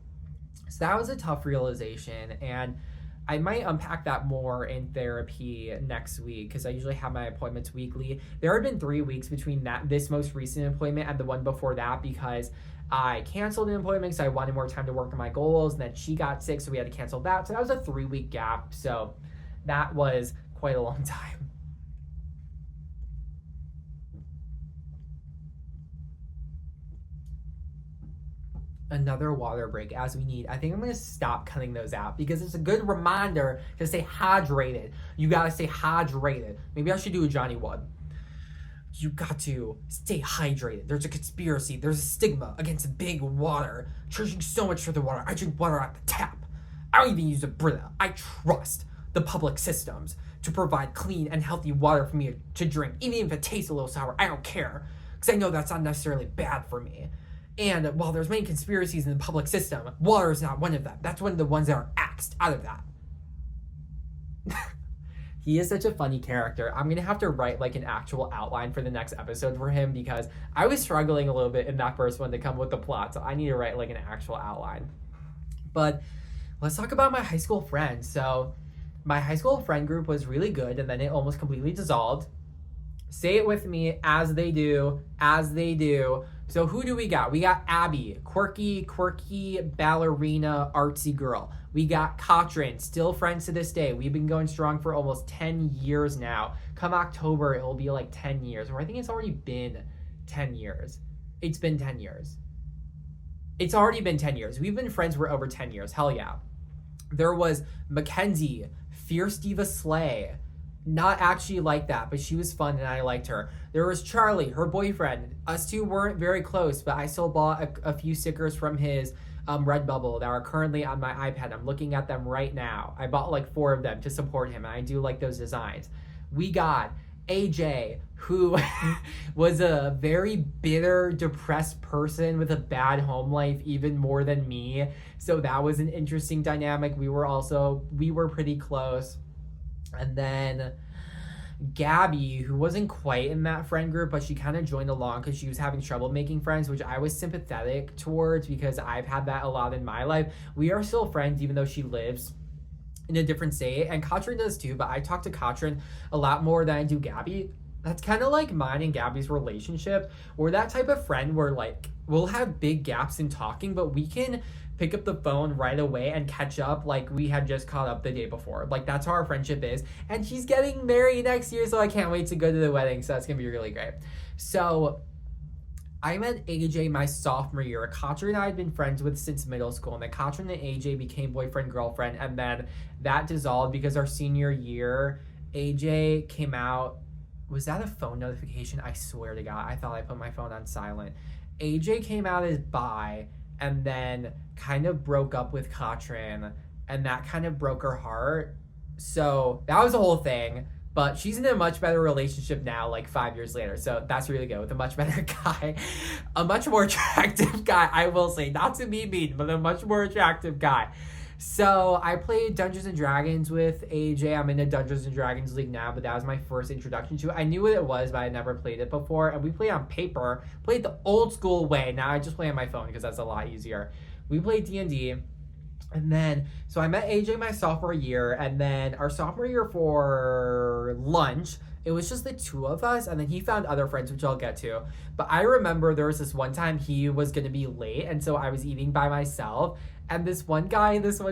So that was a tough realization, and I might unpack that more in therapy next week because I usually have my appointments weekly. There have been 3 weeks between this most recent appointment and the one before that because I canceled an appointment because I wanted more time to work on my goals, and then she got sick, so we had to cancel that. So that was a 3-week gap. So that was quite a long time. Another water break as we need. I think I'm going to stop cutting those out because it's a good reminder to stay hydrated. You got to stay hydrated. Maybe I should do a Johnny one. You got to stay hydrated. There's a conspiracy. There's a stigma against big water. Charging so much for the water. I drink water at the tap. I don't even use a Brita. I trust the public systems to provide clean and healthy water for me to drink. Even if it tastes a little sour, I don't care. Because I know that's not necessarily bad for me. And while there's many conspiracies in the public system, water is not one of them. That's one of the ones that are axed out of that. He is such a funny character. I'm going to have to write like an actual outline for the next episode for him because I was struggling a little bit in that first one to come with the plot. So I need to write like an actual outline. But let's talk about my high school friends. So my high school friend group was really good, and then it almost completely dissolved. Say it with me, as they do, as they do. So who do we got? We got Abby, quirky ballerina, artsy girl. We got Katrin, still friends to this day. We've been going strong for almost 10 years now. Come October, it will be like 10 years. Or I think it's already been 10 years. It's been 10 years. It's already been 10 years. We've been friends for over 10 years. Hell yeah. There was Mackenzie, Fierce Diva Slay. Not actually like that, but she was fun and I liked her. There was Charlie, her boyfriend. Us two weren't very close, but I still bought a few stickers from his Redbubble that are currently on my iPad. I'm looking at them right now. I bought like 4 of them to support him, and I do like those designs. We got AJ, who was a very bitter, depressed person with a bad home life, even more than me. So that was an interesting dynamic. We were pretty close. And then Gabby, who wasn't quite in that friend group, but she kind of joined along because she was having trouble making friends, which I was sympathetic towards because I've had that a lot in my life. We are still friends, even though she lives in a different state, and Katrin does too, but I talk to Katrin a lot more than I do Gabby. That's kind of like mine and Gabby's relationship. We're that type of friend where like we'll have big gaps in talking, but we can pick up the phone right away and catch up like we had just caught up the day before. Like that's how our friendship is. And she's getting married next year, so I can't wait to go to the wedding. So that's gonna be really great. So I met AJ my sophomore year. Katrin and I had been friends with since middle school, and then Katrin and AJ became boyfriend girlfriend, and then that dissolved because our senior year, AJ came out. Was that a phone notification? I swear to God, I thought I put my phone on silent. AJ came out as bi and then kind of broke up with Katrin, and that kind of broke her heart. So that was the whole thing. But she's in a much better relationship now, like 5 years later. So that's really good with a much better guy. A much more attractive guy, I will say. Not to be mean, but a much more attractive guy. So I played Dungeons and Dragons with AJ. I'm in a Dungeons and Dragons league now, but that was my first introduction to it. I knew what it was, but I had never played it before. And we played on paper, played the old school way. Now I just play on my phone because that's a lot easier. We played D&D. And then, so I met AJ my sophomore year, and then our sophomore year for lunch, it was just the two of us, and then he found other friends, which I'll get to. But I remember there was this one time he was going to be late, and so I was eating by myself, and this one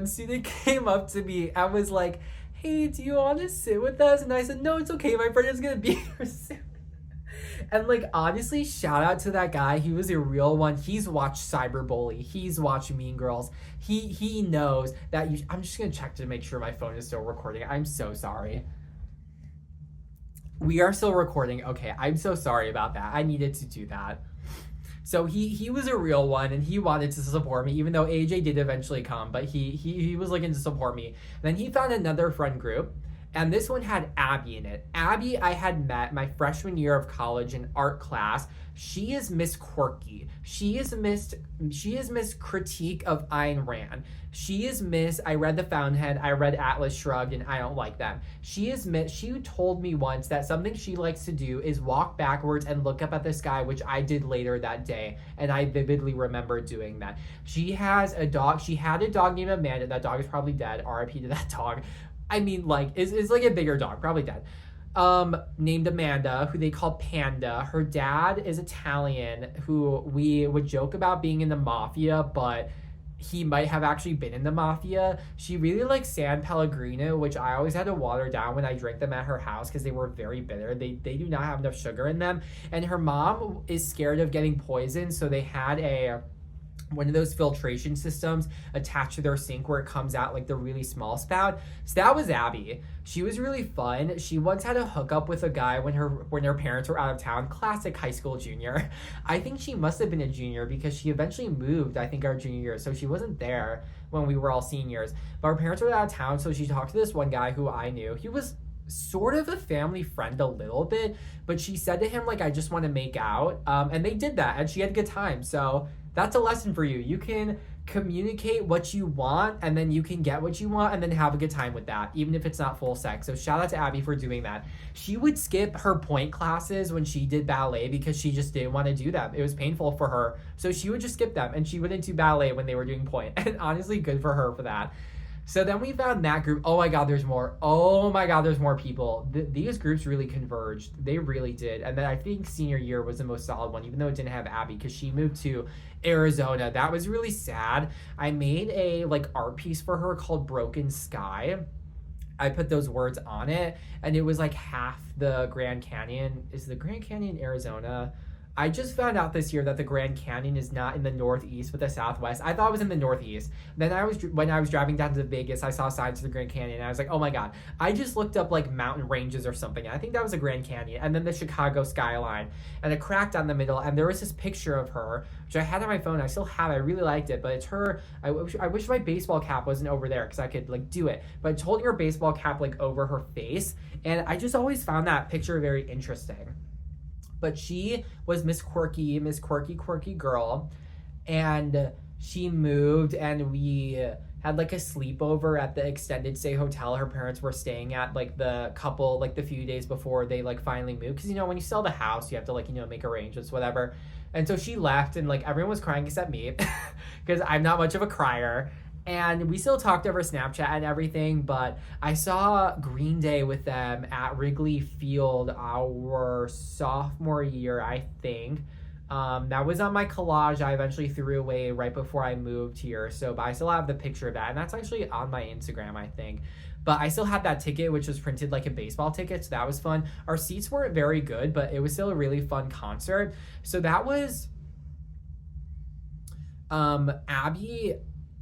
student came up to me and was like, hey, do you want to sit with us? And I said, no, it's okay, my friend is going to be here soon. And like, honestly, shout out to that guy. He was a real one. He's watched Cyberbully. He's watched Mean Girls. He knows that I'm just going to check to make sure my phone is still recording. I'm so sorry. We are still recording. Okay, I'm so sorry about that. I needed to do that. So he was a real one, and he wanted to support me, even though AJ did eventually come, but he was looking to support me. And then he found another friend group, and this one had Abby in it. Abby I had met my freshman year of college in art class. She is Miss Quirky. She is Miss Critique of Ayn Rand. She is Miss I read The Fountainhead, I read Atlas Shrugged, and I don't like them. She told me once that something she likes to do is walk backwards and look up at the sky, which I did later that day, and I vividly remember doing that. She has a dog. She had a dog named Amanda. That dog is probably dead. R.I.P. to that dog. I mean, like, it's like a bigger dog, probably dead. Named Amanda, who they call Panda. Her dad is Italian, who we would joke about being in the mafia, but he might have actually been in the mafia. She really likes San Pellegrino, which I always had to water down when I drank them at her house because they were very bitter. They do not have enough sugar in them. And her mom is scared of getting poisoned, so they had one of those filtration systems attached to their sink where it comes out like the really small spout. So that was Abby. She was really fun. She once had a hookup with a guy when her parents were out of town. Classic high school junior. I think she must have been a junior because she eventually moved, I think, our junior year. So she wasn't there when we were all seniors. But our parents were out of town, so she talked to this one guy who I knew. He was sort of a family friend a little bit, but she said to him, like, I just want to make out. And they did that, and she had a good time. So that's a lesson for you. You can communicate what you want, and then you can get what you want, and then have a good time with that, even if it's not full sex. So shout out to Abby for doing that. She would skip her point classes when she did ballet because she just didn't want to do them. It was painful for her. So she would just skip them, and she wouldn't do ballet when they were doing point. And honestly, good for her for that. So then we found that group. Oh my God, there's more. Oh my God, there's more people. These groups really converged. They really did. And then I think senior year was the most solid one, even though it didn't have Abby because she moved to Arizona. That was really sad. I made a art piece for her called Broken Sky. I put those words on it, and it was like half the Grand Canyon. Is the Grand Canyon Arizona? I just found out this year that the Grand Canyon is not in the Northeast but the Southwest. I thought it was in the Northeast. Then when I was driving down to Vegas, I saw signs for the Grand Canyon, and I was like, oh my God. I just looked up like mountain ranges or something. I think that was the Grand Canyon. And then the Chicago skyline. And it cracked down the middle, and there was this picture of her, which I had on my phone. I still have it. I really liked it, but it's her. I wish my baseball cap wasn't over there because I could do it. But it's holding her baseball cap over her face, and I just always found that picture very interesting. But she was Miss Quirky girl, and she moved and we had like a sleepover at the extended stay hotel her parents were staying at, like the couple, like the few days before they like finally moved, because when you sell the house you have to like make arrangements, whatever. And so she left and like everyone was crying except me because I'm not much of a crier. And we still talked over Snapchat and everything, but I saw Green Day with them at Wrigley Field our sophomore year, I think. That was on my collage I eventually threw away right before I moved here. But I still have the picture of that, and that's actually on my Instagram, I think. But I still had that ticket, which was printed like a baseball ticket, so that was fun. Our seats weren't very good, but it was still a really fun concert. So that was Abby.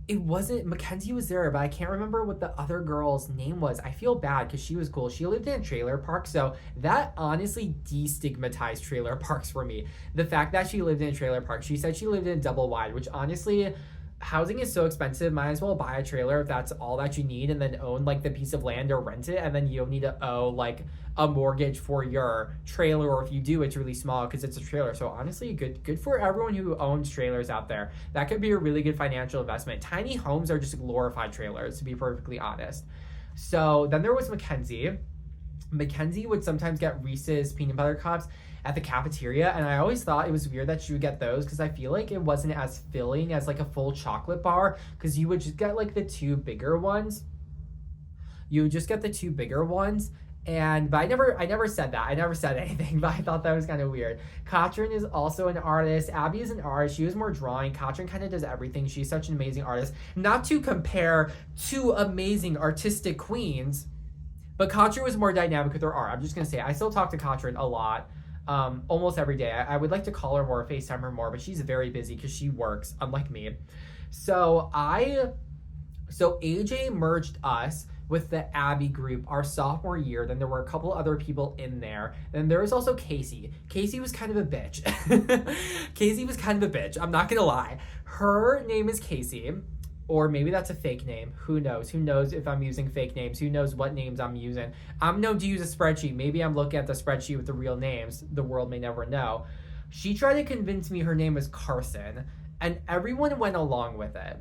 It wasn't, Mackenzie was there, but I can't remember what the other girl's name was. I feel bad because she was cool. She lived in a trailer park, so that honestly destigmatized trailer parks for me. The fact that she lived in a trailer park. She said she lived in a double wide, which honestly, housing is so expensive. Might as well buy a trailer if that's all that you need, and then own like the piece of land or rent it, and then you don't need to owe like a mortgage for your trailer, or if you do, it's really small because it's a trailer. So honestly, good for everyone who owns trailers out there. That could be a really good financial investment. Tiny homes are just glorified trailers, to be perfectly honest. So then there was Mackenzie. Mackenzie would sometimes get Reese's peanut butter cups at the cafeteria, and I always thought it was weird that she would get those because I feel like it wasn't as filling as like a full chocolate bar, because you would just get like the two bigger ones. But I never said that. I never said anything, but I thought that was kind of weird. Katrin is also an artist. Abby is an artist. She was more drawing. Katrin kind of does everything. She's such an amazing artist. Not to compare two amazing artistic queens, but Katrin was more dynamic with her art. I'm just going to say, I still talk to Katrin a lot, almost every day. I would like to call her more, FaceTime her more, but she's very busy because she works, unlike me. So AJ merged us with the Abby group our sophomore year. Then there were a couple other people in there. Then there was also Casey. Casey was kind of a bitch. I'm not gonna lie. Her name is Casey, or maybe that's a fake name. Who knows? Who knows if I'm using fake names? Who knows what names I'm using? I'm known to use a spreadsheet. Maybe I'm looking at the spreadsheet with the real names. The world may never know. She tried to convince me her name was Carson, and everyone went along with it.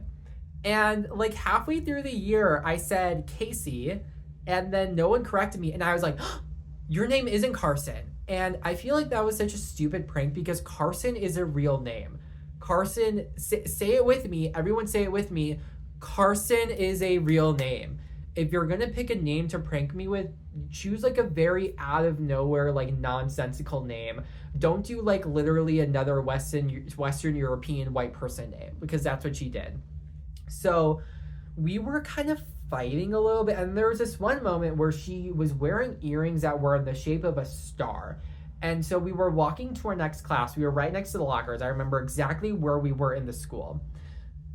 And like halfway through the year, I said Casey, and then no one corrected me, and I was like, oh, your name isn't Carson. And I feel like that was such a stupid prank because Carson is a real name. Carson, say it with me. Everyone say it with me. Carson is a real name. If you're gonna pick a name to prank me with, choose like a very out of nowhere, like nonsensical name. Don't do like literally another Western European white person name, because that's what she did. So we were kind of fighting a little bit, and there was this one moment where she was wearing earrings that were in the shape of a star. And so we were walking to our next class. We were right next to the lockers. I remember exactly where we were in the school.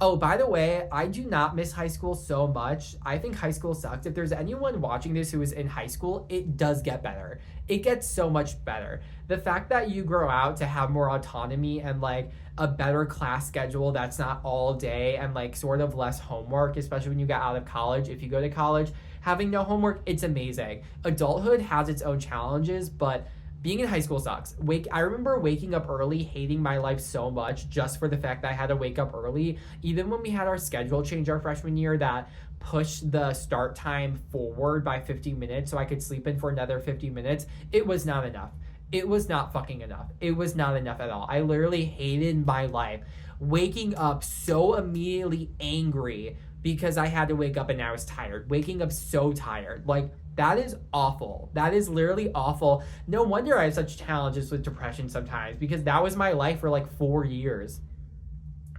Oh, by the way, I do not miss high school so much. I think high school sucked. If there's anyone watching this who is in high school, it does get better. It gets so much better. The fact that you grow out to have more autonomy and like a better class schedule that's not all day and like sort of less homework, especially when you get out of college. If you go to college, having no homework, it's amazing. Adulthood has its own challenges, but being in high school sucks. I remember waking up early, hating my life so much just for the fact that I had to wake up early. Even when we had our schedule change our freshman year that pushed the start time forward by 50 minutes so I could sleep in for another 50 minutes, it was not enough. It was not fucking enough. It was not enough at all. I literally hated my life. Waking up so immediately angry because I had to wake up and I was tired. Waking up so tired. Like, that is awful. That is literally awful. No wonder I have such challenges with depression sometimes, because that was my life for like 4 years.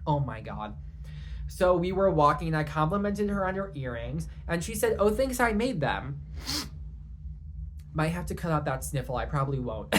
Oh my God. So we were walking and I complimented her on her earrings and she said, oh, thanks, I made them. Might have to cut out that sniffle. I probably won't.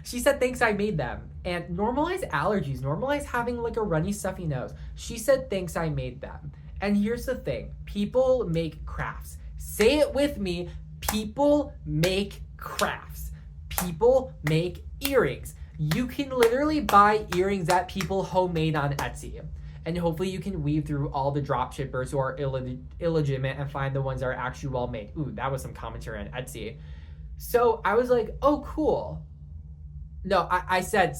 She said, thanks, I made them. And normalize allergies. Normalize having like a runny, stuffy nose. She said, thanks, I made them. And here's the thing. People make crafts. Say it with me. People make crafts. People make earrings. You can literally buy earrings that people homemade on Etsy. And hopefully you can weave through all the drop shippers who are illegitimate and find the ones that are actually well made. Ooh, that was some commentary on Etsy. So I was like, oh, cool. No, I said,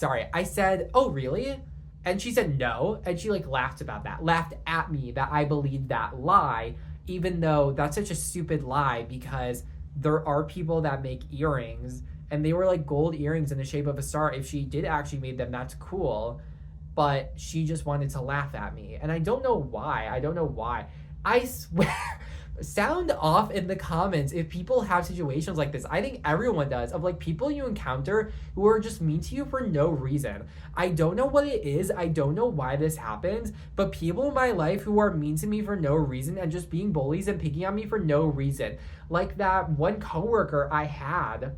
oh, really? And she said no, and she like laughed about that, laughed at me that I believed that lie, even though that's such a stupid lie, because there are people that make earrings and they were like gold earrings in the shape of a star. If she did actually make them, that's cool, but she just wanted to laugh at me, and I don't know why. I swear. Sound off in the comments if people have situations like this. I think everyone does, of like people you encounter who are just mean to you for no reason. I don't know what it is. I don't know why this happens, but people in my life who are mean to me for no reason and just being bullies and picking on me for no reason. Like that one coworker I had,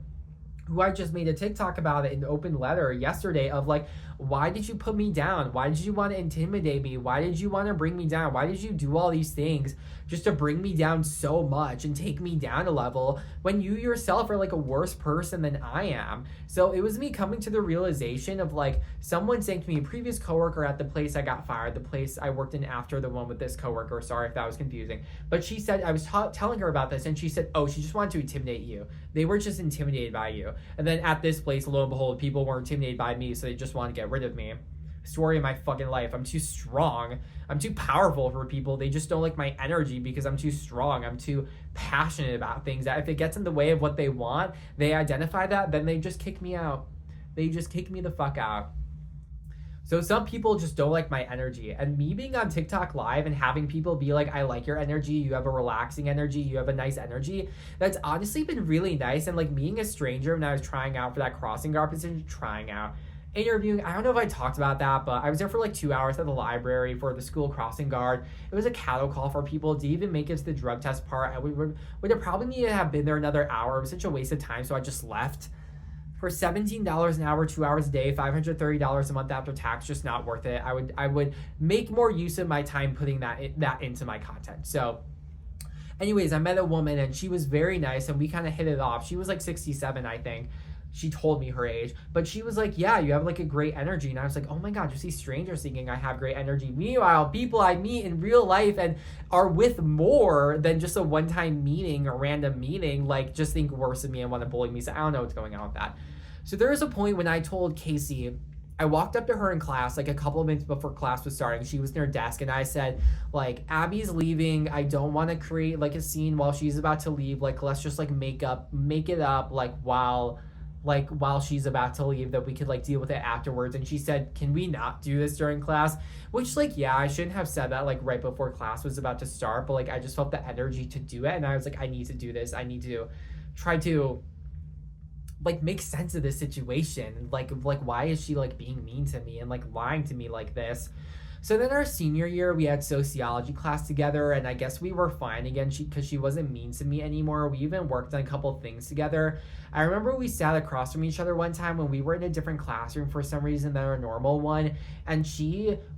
who I just made a TikTok about it in open letter yesterday, of like, why did you put me down? Why did you want to intimidate me? Why did you want to bring me down? Why did you do all these things just to bring me down so much and take me down a level when you yourself are like a worse person than I am? So it was me coming to the realization of like someone saying to me, a previous coworker at the place I got fired, the place I worked in after the one with this coworker, sorry if that was confusing, but she said, I was telling her about this, and she said, oh, she just wanted to intimidate you. They were just intimidated by you. And then at this place, lo and behold, people were intimidated by me, so they just wanted to get rid of me. Story of my fucking life. I'm too strong. I'm too powerful for people. They just don't like my energy because I'm too strong. I'm too passionate about things that if it gets in the way of what they want, they identify that, then they just kick me out. They just kick me the fuck out. So some people just don't like my energy, and me being on TikTok live and having people be like, I like your energy, you have a relaxing energy, you have a nice energy, that's honestly been really nice. And like meeting a stranger when I was trying out for that crossing guard position, interviewing, I don't know if I talked about that, but I was there for like 2 hours at the library for the school crossing guard. It was a cattle call for people. Didn't even make it to the drug test part. I would have probably needed to have been there another hour. It was such a waste of time, so I just left. For $17 an hour, 2 hours a day, $530 a month after tax, just not worth it. I would make more use of my time putting that into my content. So anyways, I met a woman and she was very nice and we kind of hit it off. She was like 67, I think. She told me her age, but she was like, yeah, you have like a great energy. And I was like, oh my God, you see strangers thinking I have great energy. Meanwhile, people I meet in real life and are with more than just a one-time meeting or random meeting, like just think worse of me and want to bully me. So I don't know what's going on with that. So there was a point when I told Casey, I walked up to her in class like a couple of minutes before class was starting. She was near her desk and I said, like, Abby's leaving. I don't want to create like a scene while she's about to leave. Like, let's just like make it up like while she's about to leave, that we could like deal with it afterwards. And she said, can we not do this during class? Which like, yeah, I shouldn't have said that like right before class was about to start, but like I just felt the energy to do it. And I was like, I need to do this. I need to try to like make sense of this situation. Like why is she like being mean to me and like lying to me like this? So then our senior year, we had sociology class together, and I guess we were fine again because she wasn't mean to me anymore. We even worked on a couple things together. I remember we sat across from each other one time when we were in a different classroom for some reason than our normal one, and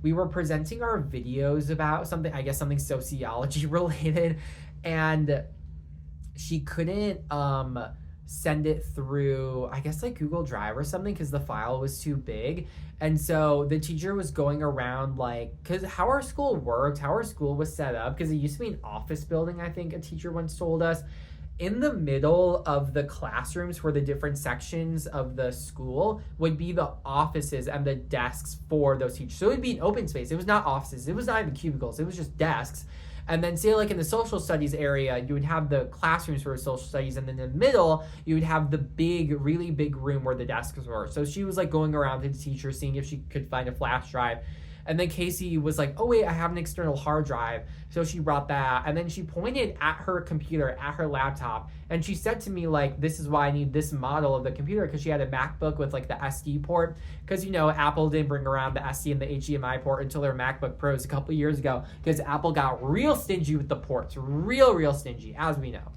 we were presenting our videos about something, I guess something sociology related, and she couldn't send it through, I guess like Google Drive or something, because the file was too big. And so the teacher was going around like, because how our school worked, how our school was set up, because it used to be an office building, I think a teacher once told us. In the middle of the classrooms for the different sections of the school would be the offices and the desks for those teachers. So it would be an open space. It was not offices. It was not even cubicles. It was just desks. And then say like in the social studies area, you would have the classrooms for social studies. And then in the middle, you would have the big, really big room where the desks were. So she was like going around to the teacher, seeing if she could find a flash drive. And then Casey was like, oh wait, I have an external hard drive. So she brought that. And then she pointed at her computer, at her laptop. And she said to me like, this is why I need this model of the computer, because she had a MacBook with like the SD port. Because, you know, Apple didn't bring around the SD and the HDMI port until their MacBook Pros a couple years ago. Because Apple got real stingy with the ports. Real stingy, as we know.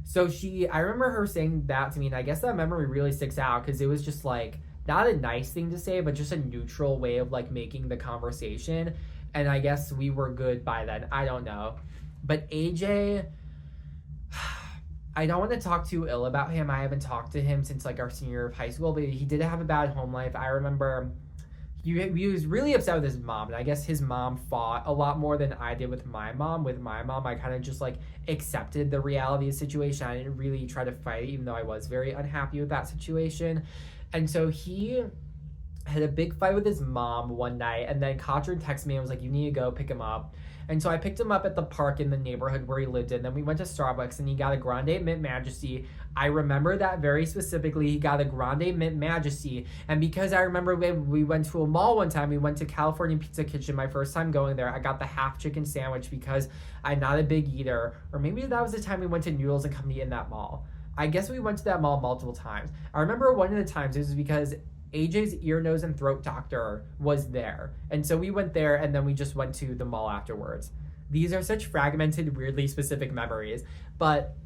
So I remember her saying that to me. And I guess that memory really sticks out because it was just like, not a nice thing to say, but just a neutral way of like making the conversation. And I guess we were good by then. I don't know. But AJ, I don't want to talk too ill about him. I haven't talked to him since like our senior year of high school, but he did have a bad home life. I remember he was really upset with his mom. And I guess his mom fought a lot more than I did with my mom. With my mom, I kind of just like accepted the reality of the situation. I didn't really try to fight, even though I was very unhappy with that situation. And so he had a big fight with his mom one night, and then Katrin texted me and was like, you need to go pick him up. And so I picked him up at the park in the neighborhood where he lived in. Then we went to Starbucks and he got a Grande Mint Majesty. I remember that very specifically. He got a Grande Mint Majesty. And because I remember when we went to a mall one time, we went to California Pizza Kitchen, my first time going there. I got the half chicken sandwich because I'm not a big eater. Or maybe that was the time we went to Noodles and Company in that mall. I guess we went to that mall multiple times. I remember one of the times it was because AJ's ear, nose, and throat doctor was there. And so we went there and then we just went to the mall afterwards. These are such fragmented, weirdly specific memories. But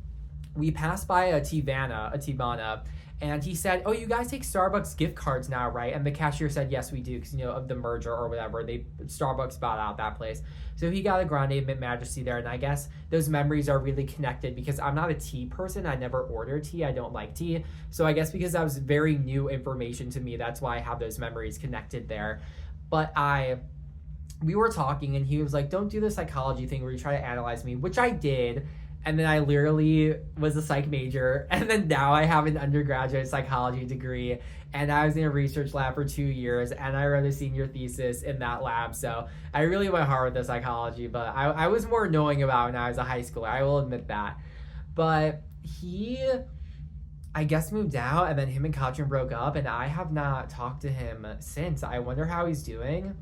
we passed by a Tivana, and he said, oh, you guys take Starbucks gift cards now, right? And the cashier said, yes, we do, because, of the merger or whatever. Starbucks bought out that place. So he got a Grande Mint Majesty there, and I guess those memories are really connected because I'm not a tea person. I never order tea. I don't like tea. So I guess because that was very new information to me, that's why I have those memories connected there. But we were talking, and he was like, don't do the psychology thing where you try to analyze me, which I did. And then I literally was a psych major. And then now I have an undergraduate psychology degree. And I was in a research lab for 2 years. And I wrote a senior thesis in that lab. So I really went hard with the psychology. But I was more knowing about it when I was a high schooler. I will admit that. But he, I guess, moved out. And then him and Katrin broke up. And I have not talked to him since. I wonder how he's doing.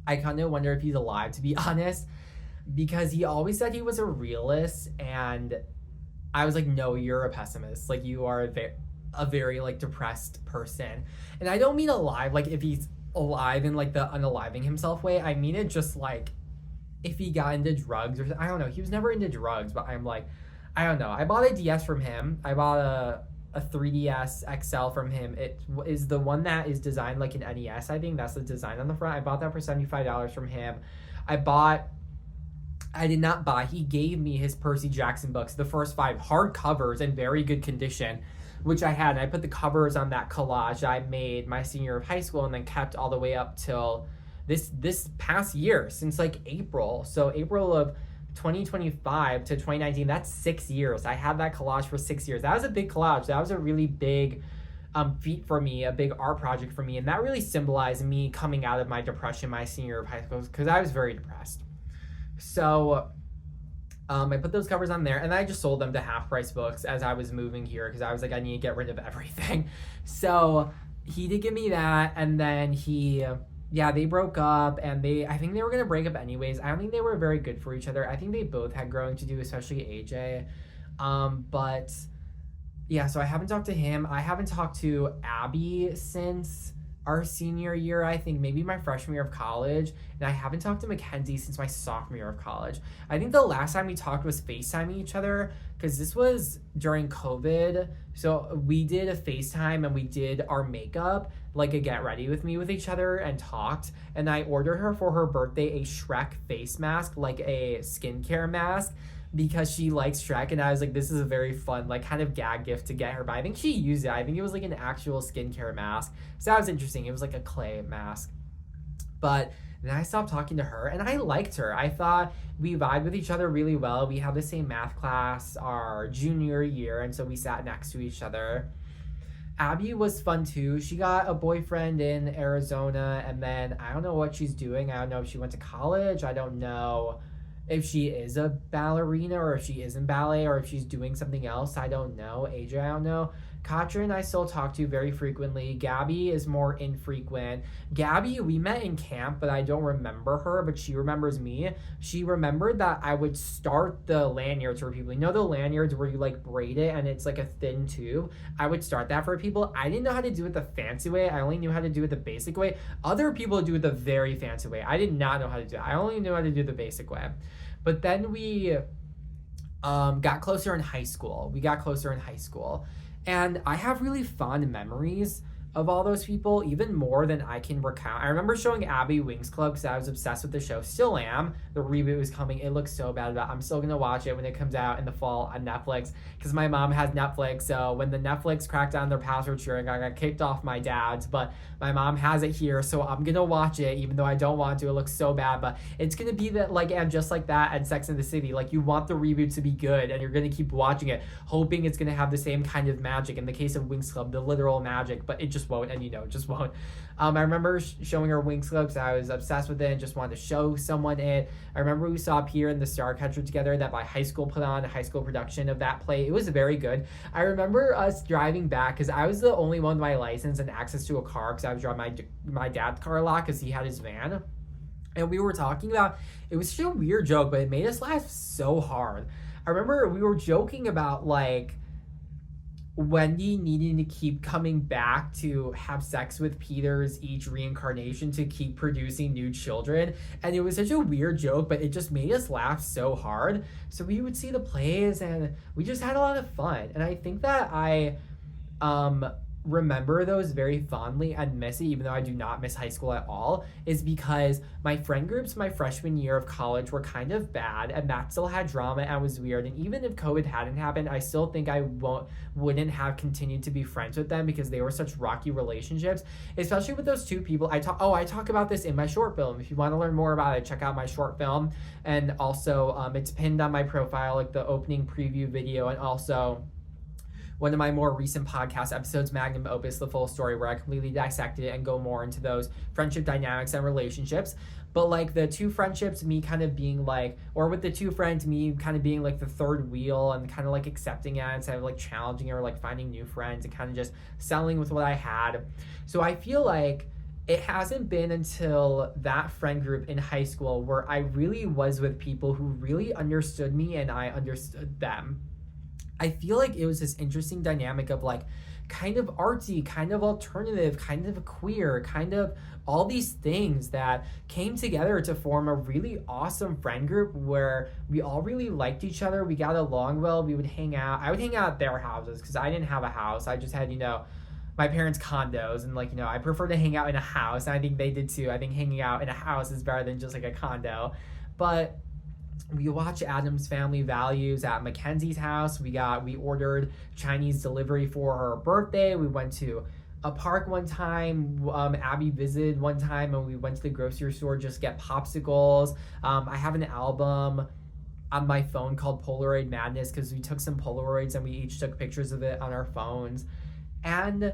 I kind of wonder if he's alive, to be honest. Because he always said he was a realist, and I was like, no, you're a pessimist. Like, you are a very like depressed person. And I don't mean alive, like if he's alive in like the unaliving himself way. I mean it just like if he got into drugs or I don't know. He was never into drugs, but I'm like, I don't know. I bought a DS from him. I bought a 3DS XL from him. It is the one that is designed like an NES, I think. That's the design on the front. I bought that for $75 from him. I did not buy. He gave me his Percy Jackson books, the first 5 hardcovers in very good condition, which I had. And I put the covers on that collage I made my senior year of high school and then kept all the way up till this past year, since like April. So April of 2025 to 2019, that's 6 years. I had that collage for 6 years. That was a big collage. That was a really big feat for me, a big art project for me. And that really symbolized me coming out of my depression my senior year of high school because I was very depressed. So I put those covers on there and I just sold them to Half Price Books as I was moving here because I was like, I need to get rid of everything. So he did give me that, and then they broke up, and I think they were gonna break up anyways. I don't think they were very good for each other. I think they both had growing to do, especially AJ. But yeah, so I haven't talked to him. I haven't talked to Abby since our senior year, I think maybe my freshman year of college, and I haven't talked to Mackenzie since my sophomore year of college. I think the last time we talked was FaceTiming each other because this was during COVID. So we did a FaceTime and we did our makeup, like a get ready with me with each other, and talked. And I ordered her for her birthday a Shrek face mask, like a skincare mask, because she likes Shrek, and I was like, this is a very fun, like, kind of gag gift to get her, but I think she used it. I think it was, like, an actual skincare mask, so that was interesting. It was, like, a clay mask, but then I stopped talking to her, and I liked her. I thought we vibed with each other really well. We had the same math class our junior year, and so we sat next to each other. Abby was fun, too. She got a boyfriend in Arizona, and then I don't know what she's doing. I don't know if she went to college. I don't know if she is a ballerina or if she is in ballet or if she's doing something else. I don't know. AJ, I don't know. Katrin, I still talk to very frequently. Gabby is more infrequent. Gabby, we met in camp, but I don't remember her, but she remembers me. She remembered that I would start the lanyards for people. You know the lanyards where you like braid it and it's like a thin tube? I would start that for people. I didn't know how to do it the fancy way. I only knew how to do it the basic way. Other people do it the very fancy way. I did not know how to do it. I only knew how to do the basic way. But then we got closer in high school. And I have really fond memories of all those people, even more than I can recount. I remember showing Abby Wings Club because I was obsessed with the show. Still am. The reboot is coming. It looks so bad, but I'm still going to watch it when it comes out in the fall on Netflix because my mom has Netflix. So when the Netflix cracked down their password sharing, I got kicked off my dad's, but my mom has it here. So I'm going to watch it even though I don't want to. It looks so bad, but it's going to be that like, and just like that and Sex and the City. Like you want the reboot to be good and you're going to keep watching it, hoping it's going to have the same kind of magic. In the case of Wings Club, the literal magic, but it just just won't, and just won't. I remember showing her Winx Clubs. I was obsessed with it and just wanted to show someone it. I remember we saw Peter and the Starcatcher together that my high school put on, a high school production of that play. It was very good. I remember us driving back because I was the only one with my license and access to a car because I was driving my dad's car a lot because he had his van. And we were talking about, it was such a weird joke, but it made us laugh so hard. I remember we were joking about like Wendy needing to keep coming back to have sex with Peter's each reincarnation to keep producing new children. And it was such a weird joke, but it just made us laugh so hard. So we would see the plays and we just had a lot of fun. And I think that I remember those very fondly and miss it, even though I do not miss high school at all, is because my friend groups my freshman year of college were kind of bad, and that still had drama and was weird. And even if COVID hadn't happened, I still think I wouldn't have continued to be friends with them because they were such rocky relationships, especially with those two people. I talk about this in my short film. If you want to learn more about it, check out my short film. And also it's pinned on my profile, like the opening preview video, and also one of my more recent podcast episodes, Magnum Opus, The Full Story, where I completely dissected it and go more into those friendship dynamics and relationships. But like the two friendships, me kind of being like, or with the two friends, me kind of being like the third wheel and kind of like accepting it instead of like challenging it or like finding new friends and kind of just settling with what I had. So I feel like it hasn't been until that friend group in high school where I really was with people who really understood me and I understood them. I feel like it was this interesting dynamic of like kind of artsy, kind of alternative, kind of queer, kind of all these things that came together to form a really awesome friend group where we all really liked each other. We got along well. We would hang out. I would hang out at their houses because I didn't have a house. I just had, my parents' condos, and like, I prefer to hang out in a house. And I think they did too. I think hanging out in a house is better than just like a condo. But we watched Addams Family Values at Mackenzie's house. We ordered Chinese delivery for her birthday. We went to a park one time. Abby visited one time, and we went to the grocery store just get popsicles. I have an album on my phone called Polaroid Madness because we took some Polaroids and we each took pictures of it on our phones. And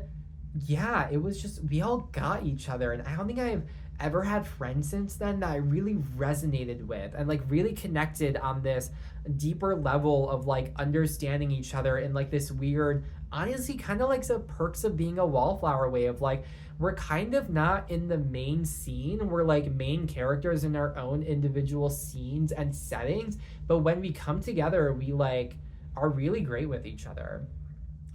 yeah, it was just, we all got each other. And I don't think I've ever had friends since then that I really resonated with and like really connected on this deeper level of like understanding each other in like this weird, honestly kind of like the perks of being a wallflower way of like, we're kind of not in the main scene. We're like main characters in our own individual scenes and settings. But when we come together, we like are really great with each other.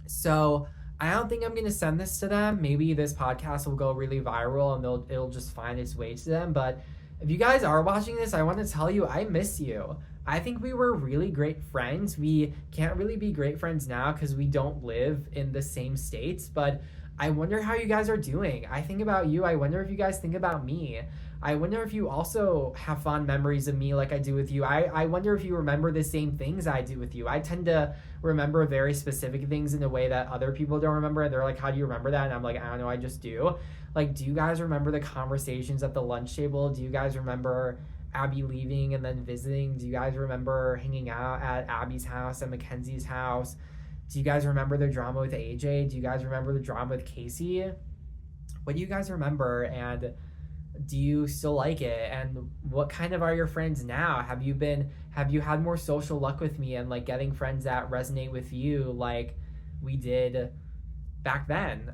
So I don't think I'm going to send this to them. Maybe this podcast will go really viral and it'll just find its way to them. But if you guys are watching this, I want to tell you, I miss you. I think we were really great friends. We can't really be great friends now because we don't live in the same states. But I wonder how you guys are doing. I think about you. I wonder if you guys think about me. I wonder if you also have fond memories of me like I do with you. I wonder if you remember the same things I do with you. I tend to remember very specific things in a way that other people don't remember. They're like, how do you remember that? And I'm like, I don't know, I just do. Like, do you guys remember the conversations at the lunch table? Do you guys remember Abby leaving and then visiting? Do you guys remember hanging out at Abby's house and Mackenzie's house? Do you guys remember the drama with AJ? Do you guys remember the drama with Casey? What do you guys remember? And do you still like it? And what kind of are your friends now? Have you had more social luck with me and like getting friends that resonate with you like we did back then?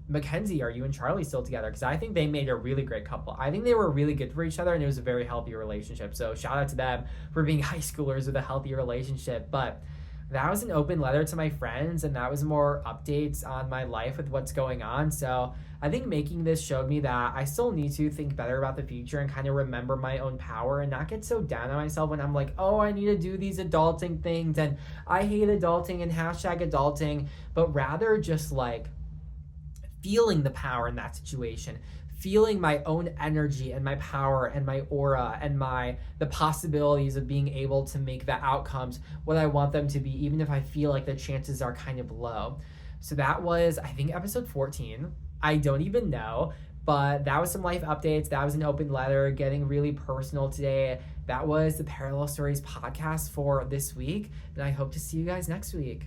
Mackenzie, are you and Charlie still together? Because I think they made a really great couple. I think they were really good for each other and it was a very healthy relationship. So shout out to them for being high schoolers with a healthy relationship. But that was an open letter to my friends, and that was more updates on my life with what's going on. So I think making this showed me that I still need to think better about the future and kind of remember my own power and not get so down on myself when I'm like, oh, I need to do these adulting things and I hate adulting and #adulting, but rather just like feeling the power in that situation, feeling my own energy and my power and my aura and the possibilities of being able to make the outcomes what I want them to be, even if I feel like the chances are kind of low. So that was, I think, episode 14. I don't even know, but that was some life updates. That was an open letter, getting really personal today. That was the Parallel Stories podcast for this week, and I hope to see you guys next week.